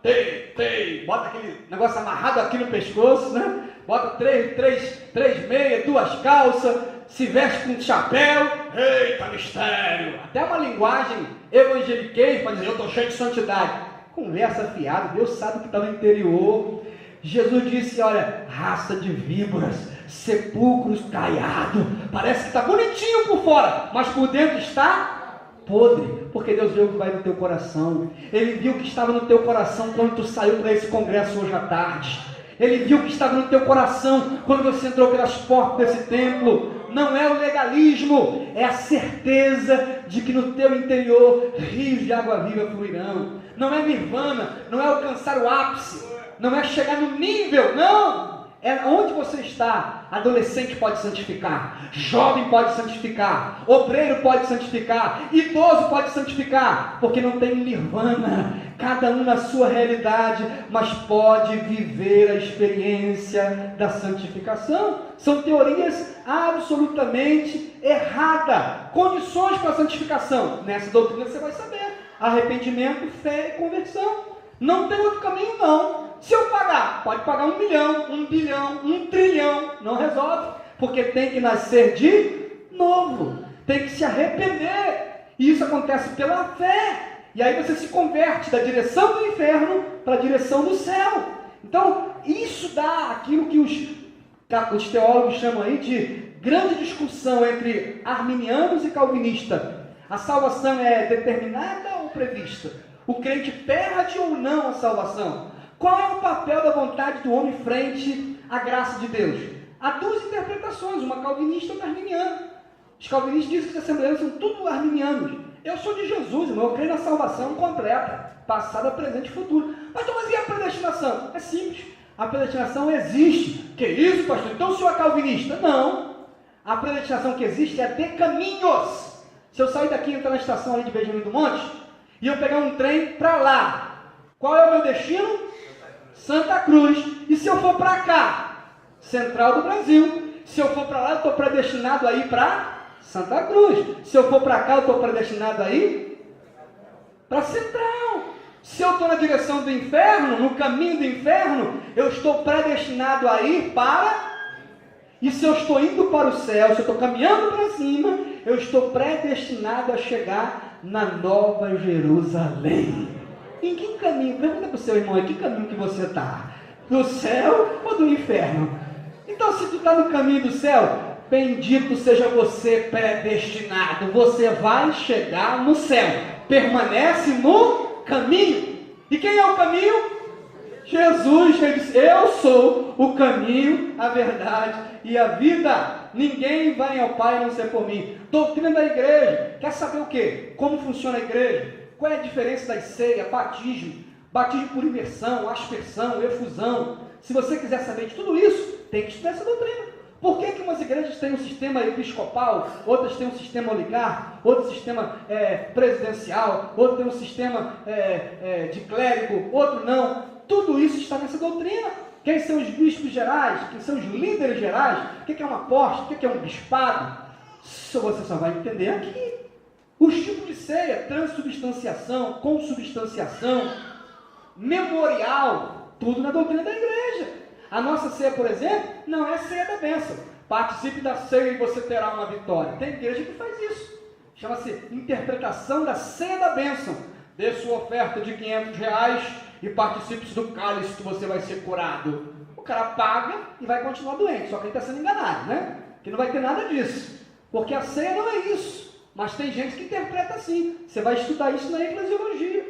bota aquele negócio amarrado aqui no pescoço, né? Bota três meias, 2 calças, se veste com chapéu, eita mistério. Até uma linguagem evangeliquez para dizer, eu estou cheio de santidade. Conversa fiada, Deus sabe o que está no interior. Jesus disse, olha, raça de víboras, sepulcros caiados, parece que está bonitinho por fora, mas por dentro está podre, porque Deus viu o que vai no teu coração. Ele viu o que estava no teu coração quando tu saiu para esse congresso hoje à tarde. Ele viu o que estava no teu coração quando você entrou pelas portas desse templo. Não é o legalismo, é a certeza de que no teu interior rios de água viva fluirão. Não é nirvana, não é alcançar o ápice, não é chegar no nível, não. É onde você está. Adolescente pode santificar, jovem pode santificar, obreiro pode santificar, idoso pode santificar, porque não tem nirvana, cada um na sua realidade, mas pode viver a experiência da santificação. São teorias absolutamente erradas. Condições para a santificação, nessa doutrina você vai saber: arrependimento, fé e conversão. Não tem outro caminho, não. Se eu pagar, pode pagar 1 milhão, 1 bilhão, 1 trilhão, não resolve, porque tem que nascer de novo, tem que se arrepender, e isso acontece pela fé, e aí você se converte da direção do inferno para a direção do céu. Então, isso dá aquilo que os teólogos chamam aí de grande discussão entre arminianos e calvinistas. A salvação é determinada ou prevista? O crente perde ou não a salvação? Qual é o papel da vontade do homem frente à graça de Deus? Há 2 interpretações, uma calvinista e outra arminiana. Os calvinistas dizem que os assembleianos são tudo arminianos. Eu sou de Jesus, irmão, eu creio na salvação completa, passada, presente e futuro. Mas e a predestinação? É simples, a predestinação existe. Que isso, pastor? Então o senhor é calvinista? Não. A predestinação que existe é de caminhos. Se eu sair daqui e entrar na estação ali de Benjamin do Monte, e eu pegar um trem para lá, qual é o meu destino? Santa Cruz. E se eu for para cá? Central do Brasil. Se eu for para lá, eu estou predestinado a ir para Santa Cruz. Se eu for para cá, eu estou predestinado a ir para Central. Se eu estou na direção do inferno, no caminho do inferno, eu estou predestinado a ir para... E se eu estou indo para o céu, se eu estou caminhando para cima, eu estou predestinado a chegar na Nova Jerusalém. Em que caminho? Pergunta para o seu irmão, em que caminho que você está? Do céu ou do inferno? Então, se tu está no caminho do céu, bendito seja você predestinado. Você vai chegar no céu. Permanece no caminho. E quem é o caminho? Jesus. Ele disse, eu sou o caminho, a verdade e a vida. Ninguém vai ao Pai a não ser por mim. Doutrina da igreja. Quer saber o quê? Como funciona a igreja? Qual é a diferença das ceias, batismo por imersão, aspersão, efusão? Se você quiser saber de tudo isso, tem que estudar essa doutrina. Por que umas igrejas têm um sistema episcopal, outras têm um sistema oligarca, outro sistema presidencial, outro tem um sistema de clérigo, outro não? Tudo isso está nessa doutrina. Quem são os bispos gerais? Quem são os líderes gerais? O que é uma apóstolo? O que é um bispado? Isso você só vai entender aqui. Os tipos de ceia, transubstanciação, consubstanciação, memorial, tudo na doutrina da igreja. A nossa ceia, por exemplo, não é ceia da bênção. Participe da ceia e você terá uma vitória. Tem igreja que faz isso. Chama-se interpretação da ceia da bênção. Dê sua oferta de R$500 e participe do cálice que você vai ser curado. O cara paga e vai continuar doente, só que ele está sendo enganado, né? Que não vai ter nada disso. Porque a ceia não é isso. Mas tem gente que interpreta assim. Você vai estudar isso na eclesiologia.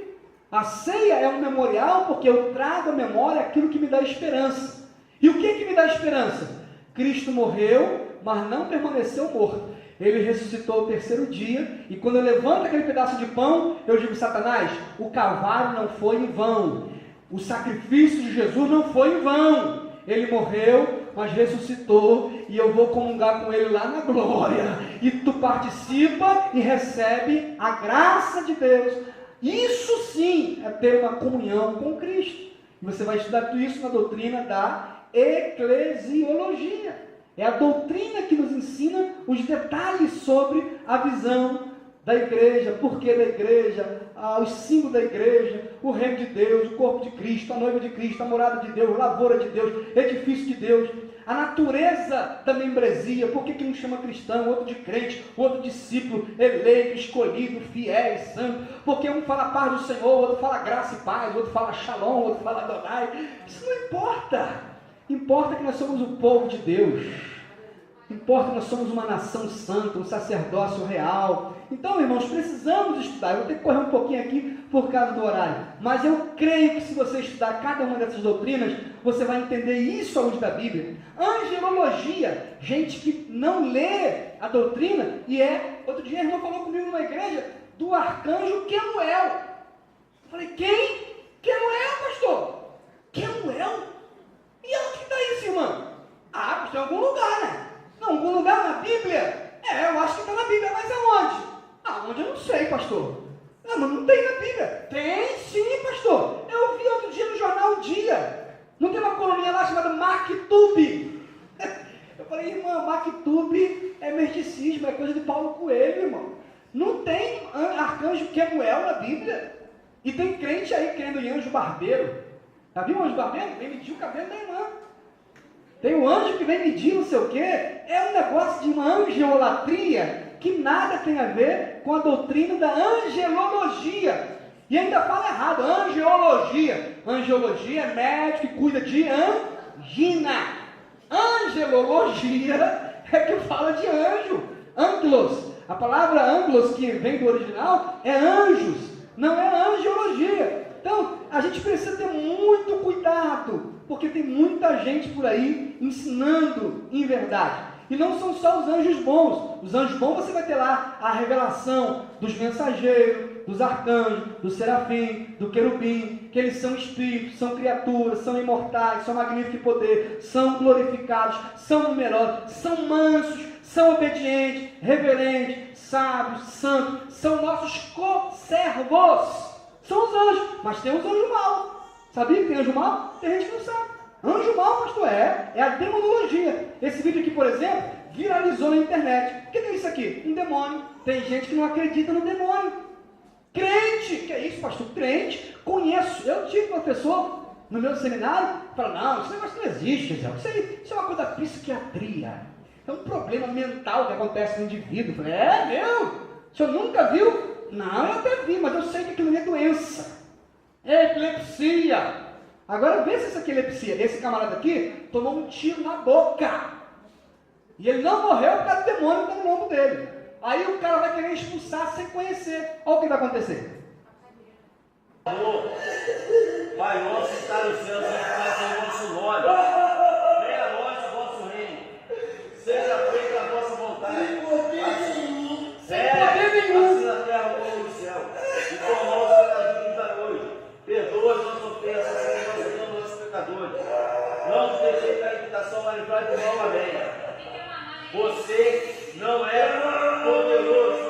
A ceia é um memorial porque eu trago à memória aquilo que me dá esperança. E o que me dá esperança? Cristo morreu, mas não permaneceu morto. Ele ressuscitou ao 3º dia. E quando eu levanto aquele pedaço de pão, eu digo, Satanás, o cavalo não foi em vão. O sacrifício de Jesus não foi em vão. Ele morreu, mas ressuscitou, e eu vou comungar com ele lá na glória. E tu participa e recebe a graça de Deus. Isso sim é ter uma comunhão com Cristo. E você vai estudar tudo isso na doutrina da eclesiologia. É a doutrina que nos ensina os detalhes sobre a visão da igreja, porquê da igreja, os símbolos da igreja, o reino de Deus, o corpo de Cristo, a noiva de Cristo, a morada de Deus, lavoura de Deus, edifício de Deus, a natureza da membresia, por que um chama cristão, outro de crente, outro discípulo, eleito, escolhido, fiel, santo, porque um fala paz do Senhor, outro fala graça e paz, outro fala shalom, outro fala Adonai, isso não importa, importa que nós somos o povo de Deus, importa que nós somos uma nação santa, um sacerdócio real. Então, irmãos, precisamos estudar. Eu vou ter que correr um pouquinho aqui por causa do horário. Mas eu creio que se você estudar cada uma dessas doutrinas, você vai entender isso à luz da Bíblia. Angelologia, gente que não lê a doutrina, e outro dia a irmã falou comigo numa igreja do arcanjo Quemuel. Eu falei, quem? Quemuel, pastor? Quemuel? E onde que está isso, irmã? Está em algum lugar, né? Não, algum lugar na Bíblia? Eu acho que está na Bíblia, mas aonde? Aonde eu não sei, pastor. Não, mas não tem na Bíblia. Tem sim, pastor. Eu vi outro dia no jornal O Dia. Não tem uma coluninha lá chamada Mactube? Eu falei, irmã, Mactube é misticismo, é coisa de Paulo Coelho, irmão. Não tem arcanjo Quemuel na Bíblia. E tem crente aí crendo em anjo barbeiro. Já viu o anjo barbeiro? Vem medir o cabelo da irmã. Tem um anjo que vem medir não sei o quê. É um negócio de uma angeolatria que nada tem a ver com a doutrina da angelologia. E ainda fala errado, angeologia. Angeologia é médico que cuida de angina. Angelologia é que fala de anjo. Angelos. A palavra angelos, que vem do original, é anjos. Não é angeologia. Então, a gente precisa ter muito cuidado, porque tem muita gente por aí ensinando em verdade. E não são só os anjos bons. Os anjos bons você vai ter lá a revelação dos mensageiros, dos arcanjos, do serafim, do querubim, que eles são espíritos, são criaturas, são imortais, são magníficos de poder, são glorificados, são numerosos, são mansos, são obedientes, reverentes, sábios, santos, são nossos co-servos. São os anjos, mas tem os anjos maus. Sabia que tem anjo mau? Tem gente que não sabe. Anjo mau, pastor, é a demonologia. Esse vídeo aqui, por exemplo, viralizou na internet. O que é isso aqui? Um demônio. Tem gente que não acredita no demônio. Crente, que é isso, pastor? Crente, conheço. Eu tive professor no meu seminário, fala, não, esse negócio não existe, isso é uma coisa da psiquiatria. É um problema mental que acontece no indivíduo. Eu falei, meu? O senhor nunca viu? Não, eu até vi, mas eu sei que aquilo é doença. É epilepsia. Agora vê se essa aqui é epilepsia. Esse camarada aqui tomou um tiro na boca. E ele não morreu por causa do demônio que está no lombo dele. Aí o cara vai querer expulsar sem conhecer. Olha o que vai acontecer. Pai nosso que está no céu, santificado seja o vosso nome. Venha a nós o vosso reino. Seja feita a vossa vontade. Sem poder nenhum. Assim na terra como no céu. E com nós cada dia da noite. Perdoa as nossas ofensas, assim nós perdoamos os nossos pecadores. Não nos deixeis cair em tentação, mas livrai do mal. Amém. Você não é poderoso.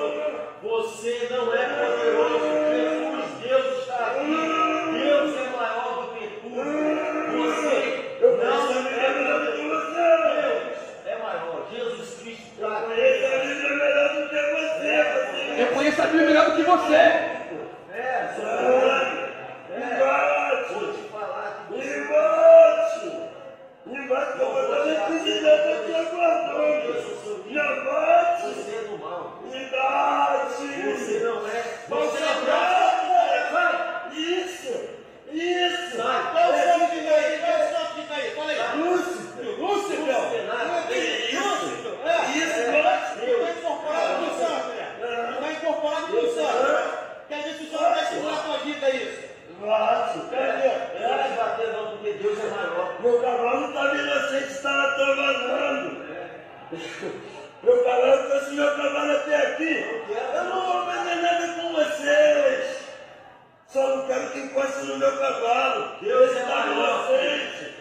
Você não é poderoso. Jesus, Deus está aqui. Deus é maior do que tudo. Você não é poderoso. Deus é maior. Jesus Cristo está aqui. Eu conheço a Bíblia melhor do que você. Vou te falar que você você é do mal. Você não é. Você é bravo. Isso. Sai. Qual o som que tá aí? Qual o som que tá aí? Fala aí. Lúcifer. Está incorporado no santo. Está incorporado no santo. Quer dizer que o senhor vai segurar a tua vida isso? Não bater não, porque Deus é maior. Meu cavalo estava inocente, estava trabalhando. Meu cavalo trouxe meu cavalo até aqui. Eu não vou fazer nada com vocês. Só não quero que encoste no meu cavalo. Deus é inocente.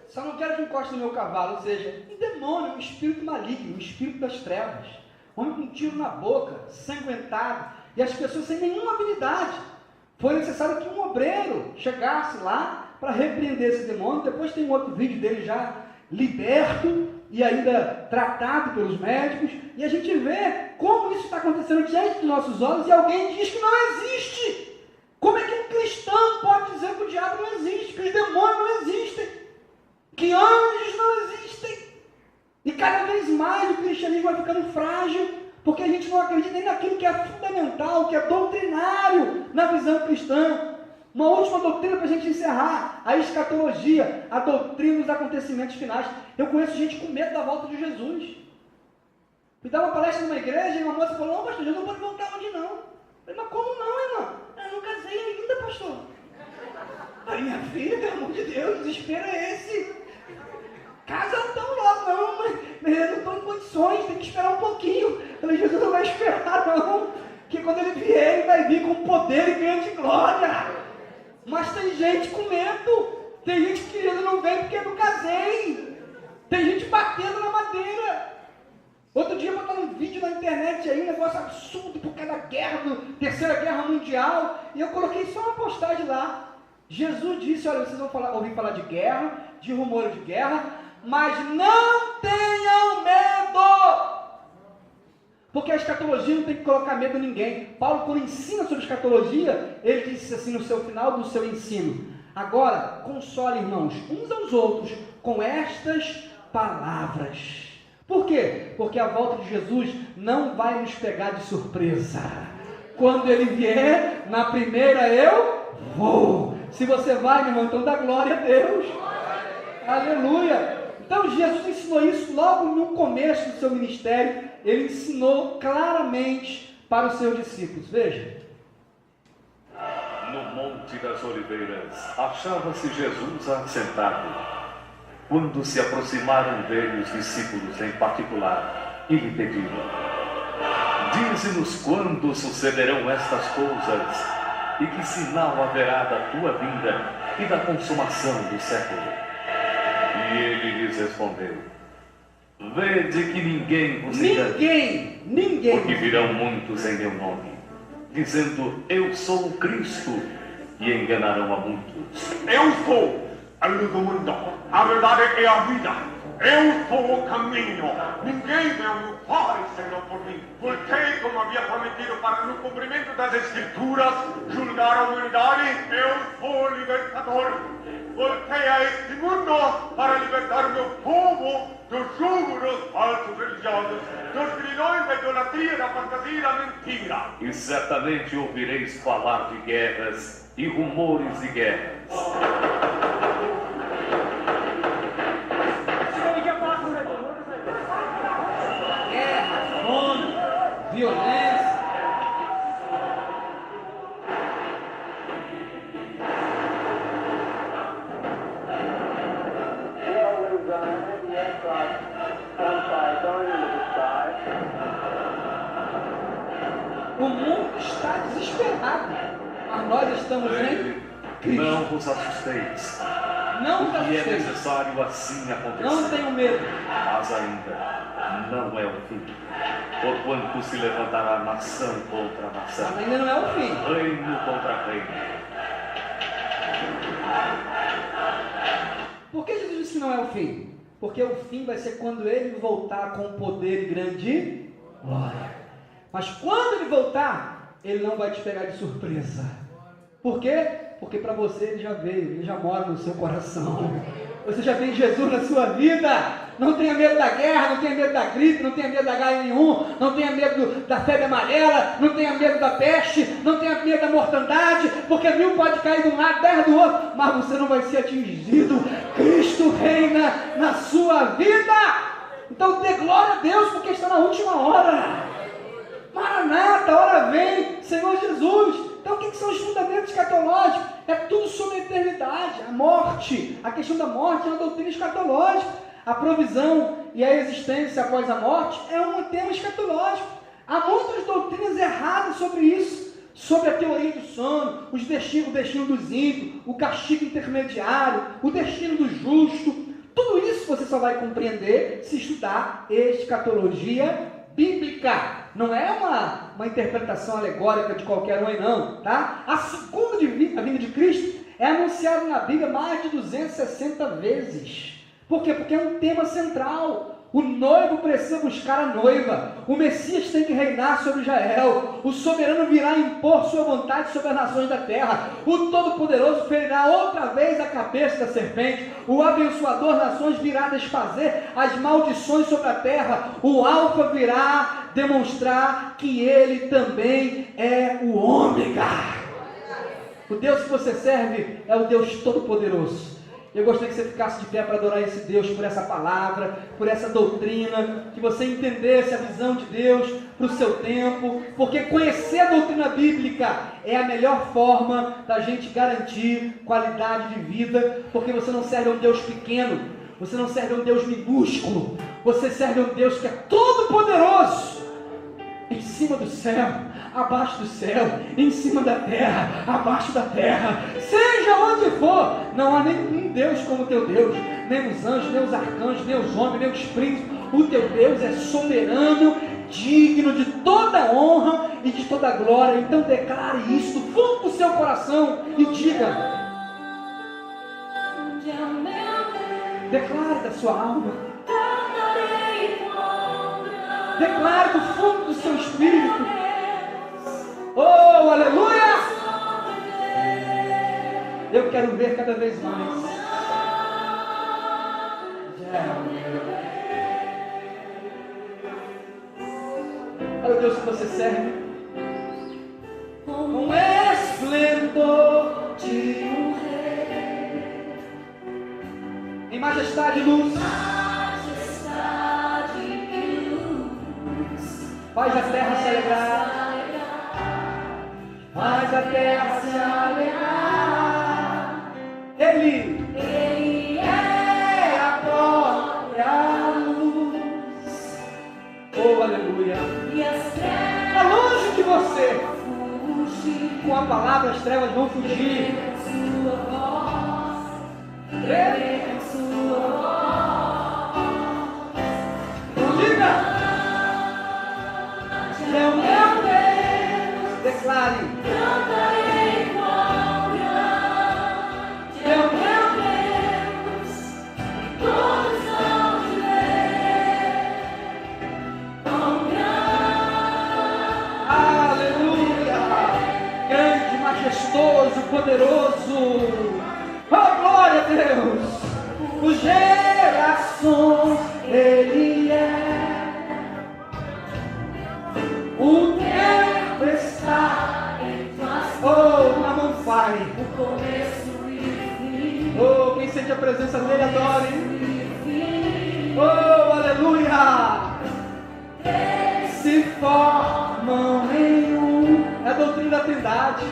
Só não quero que encoste no meu cavalo, ou seja, um demônio, um espírito maligno, um espírito das trevas. Homem com um tiro na boca, sanguentado, e as pessoas sem nenhuma habilidade. Foi necessário que um obreiro chegasse lá para repreender esse demônio. Depois tem um outro vídeo dele já liberto, e ainda tratado pelos médicos, e a gente vê como isso está acontecendo diante dos nossos olhos e alguém diz que não existe. Como é que um cristão pode dizer que o diabo não existe, que os demônios não existem, que anjos não existem? E cada vez mais o cristianismo vai ficando frágil, porque a gente não acredita nem naquilo que é fundamental, que é doutrinário na visão cristã. Uma última doutrina para a gente encerrar, a escatologia, a doutrina dos acontecimentos finais. Eu conheço gente com medo da volta de Jesus. Me dá uma palestra numa igreja e uma moça falou: não, pastor, Jesus não pode voltar onde não. Eu falei: mas como não, irmã? Eu não casei ainda, pastor. Aí, minha filha, pelo amor de Deus, desespero é esse? Casa não tão logo, não, mas eu não estou em condições, tem que esperar um pouquinho. Eu falei: Jesus não vai esperar, não, que quando ele vier, ele vai vir com poder e grande glória. Mas tem gente com medo, tem gente que Jesus não vem porque eu não casei, tem gente batendo na madeira. Outro dia botaram um vídeo na internet aí, um negócio absurdo por causa da guerra, Terceira Guerra Mundial, e eu coloquei só uma postagem lá. Jesus disse: olha, vocês vão ouvir falar de guerra, de rumores de guerra, mas não tenham medo, porque a escatologia não tem que colocar medo em ninguém. Paulo, quando ensina sobre escatologia, ele disse assim no seu final do seu ensino: agora, console, irmãos, uns aos outros com estas palavras. Por quê? Porque a volta de Jesus não vai nos pegar de surpresa. Quando ele vier, na primeira eu vou. Se você vai, meu irmão, então dá glória a Deus. Aleluia. Então Jesus ensinou isso logo no começo do seu ministério. Ele ensinou claramente para os seus discípulos. Veja. No Monte das Oliveiras achava-se Jesus assentado. Quando se aproximaram dele os discípulos em particular, e lhe pediram: dize-nos quando sucederão estas coisas, e que sinal haverá da tua vinda e da consumação do século. E ele lhes respondeu: vede que ninguém vos engane. Ninguém. Porque virão muitos em meu nome, dizendo: eu sou o Cristo, e enganarão a muitos. Eu sou a luz do mundo, a verdade e a vida. Eu sou o caminho. Ninguém veio no Pai senão por mim. Voltei, como havia prometido, para no cumprimento das Escrituras julgar a humanidade. Eu sou o libertador. Voltei a este mundo para libertar meu povo do jugo dos falsos religiosos, dos grilhões da idolatria, da fantasia e da mentira. E certamente ouvireis falar de guerras e rumores de guerras. Guerra, fome, violência. O mundo está desesperado, mas nós estamos em Cristo. Não vos assusteis. Não vos porque é assusteis. necessário assim acontecer. Não tenham medo. Mas ainda não é o fim. Porquanto se levantará nação contra nação. Mas ainda não é o fim. Reino contra reino. Por que Jesus disse que não é o fim? Porque o fim vai ser quando ele voltar com poder e grande glória. Mas quando ele voltar, ele não vai te pegar de surpresa. Por quê? Porque para você ele já veio, ele já mora no seu coração. Você já tem Jesus na sua vida. Não tenha medo da guerra, não tenha medo da gripe, não tenha medo da H1N1, não tenha medo da febre amarela, não tenha medo da peste, não tenha medo da mortandade, porque 1000 pode cair de um lado, 10 do outro, mas você não vai ser atingido. Cristo reina na sua vida. Então dê glória a Deus, porque está na última hora. Maranata, hora vem, Senhor Jesus. Então o que são os fundamentos escatológicos? É tudo sobre a eternidade, a morte. A questão da morte é uma doutrina escatológica. A provisão e a existência após a morte é um tema escatológico. Há muitas doutrinas erradas sobre isso, sobre a teoria do sono, o destino dos ímpios, o castigo intermediário, o destino do justo. Tudo isso você só vai compreender se estudar escatologia bíblica. Não é uma interpretação alegórica de qualquer um aí não, tá? A segunda vinda de Cristo é anunciada na Bíblia mais de 260 vezes. Por quê? Porque é um tema central. O noivo precisa buscar a noiva. O Messias tem que reinar sobre Israel. O soberano virá impor sua vontade sobre as nações da terra. O Todo-Poderoso ferirá outra vez a cabeça da serpente. O abençoador das nações virá desfazer as maldições sobre a terra. O Alfa virá demonstrar que ele também é o Ômega. O Deus que você serve é o Deus Todo-Poderoso. Eu gostaria que você ficasse de pé para adorar esse Deus por essa palavra, por essa doutrina, que você entendesse a visão de Deus para o seu tempo, porque conhecer a doutrina bíblica é a melhor forma da gente garantir qualidade de vida, porque você não serve a um Deus pequeno, você não serve a um Deus minúsculo, você serve a um Deus que é todo poderoso, em cima do céu, abaixo do céu, em cima da terra, abaixo da terra, seja onde for, não há nenhum Deus como o teu Deus, nem os anjos, nem os arcanjos, nem os homens, nem os príncipes. O teu Deus é soberano, digno de toda honra e de toda glória. Então declare isso do fundo do seu coração e diga, declare da sua alma, declare do fundo do seu espírito. Oh, aleluia! Eu quero ver cada vez mais. Olha o Deus que você serve. Com esplendor de um rei, em majestade e luz, faz a terra se alegrar. Faz a terra se alegrar. Ele é a própria luz. Oh, aleluia. Está longe de você. Com a palavra as trevas vão fugir. Diga. É o meu Deus. Declare. Cantarei quão grande é o meu Deus, e todos vão ver quão grande. Aleluia! Grande, majestoso, poderoso. Oh, glória a Deus! Por gerações Ele é. O tempo está em tuas mãos. Oh, na mão fire. O começo e o fim. Oh, quem sente a presença dele, adore. Oh, aleluia. Se formam em um. É a doutrina da Trindade.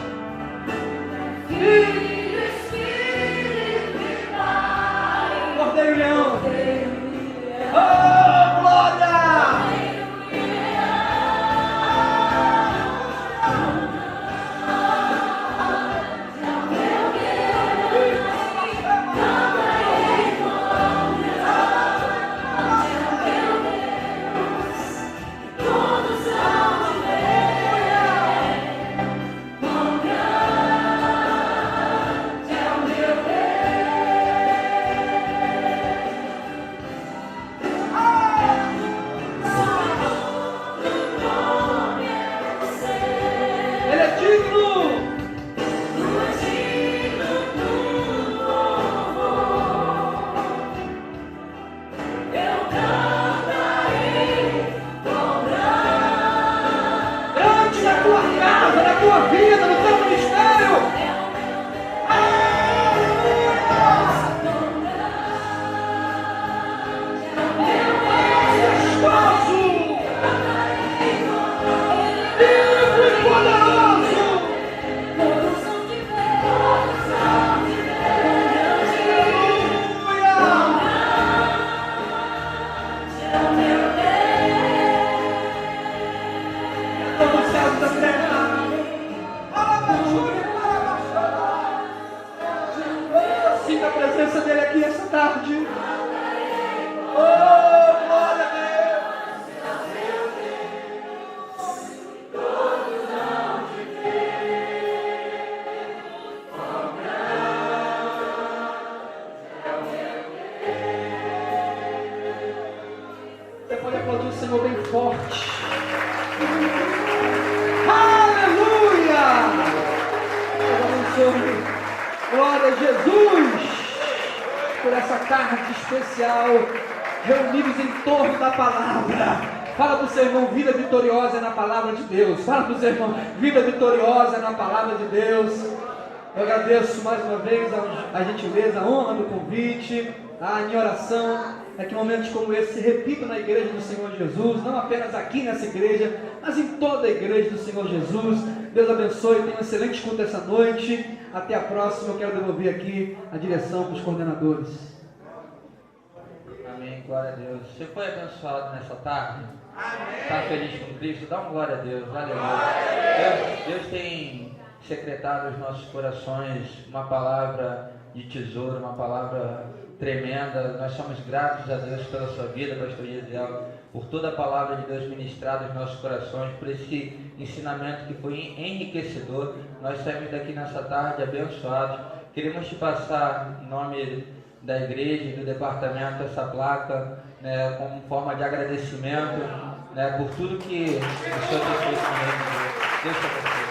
Filho, Espírito e Pai. Cordeiro e Leão. Oh, glória. Sinta a presença dele aqui essa tarde. Oh, glória a Deus. essa tarde especial, reunidos em torno da palavra. Fala para o seu irmão, vida vitoriosa é na palavra de Deus. Fala para o seu irmão, vida vitoriosa é na palavra de Deus. Eu agradeço mais uma vez a gentileza, a honra do convite. A minha oração é que momentos como esse se repitam na igreja do Senhor Jesus, não apenas aqui nessa igreja, mas em toda a igreja do Senhor Jesus. Deus abençoe, tenha um excelente culto essa noite. Até a próxima. Eu quero devolver aqui a direção para os coordenadores. Amém, glória a Deus. Você foi abençoado nessa tarde? Está feliz com Cristo? Dá um glória a Deus, aleluia. Deus tem secretado aos nossos corações uma palavra de tesouro, uma palavra tremenda. Nós somos gratos a Deus pela sua vida, pastor Gesiel, por toda a palavra de Deus ministrada aos nossos corações, por esse ensinamento que foi enriquecedor. Nós saímos daqui nessa tarde abençoados. Queremos te passar, em nome da igreja e do departamento, essa placa, né, como forma de agradecimento, né, por tudo que o Senhor tem feito conosco. Deus te abençoe.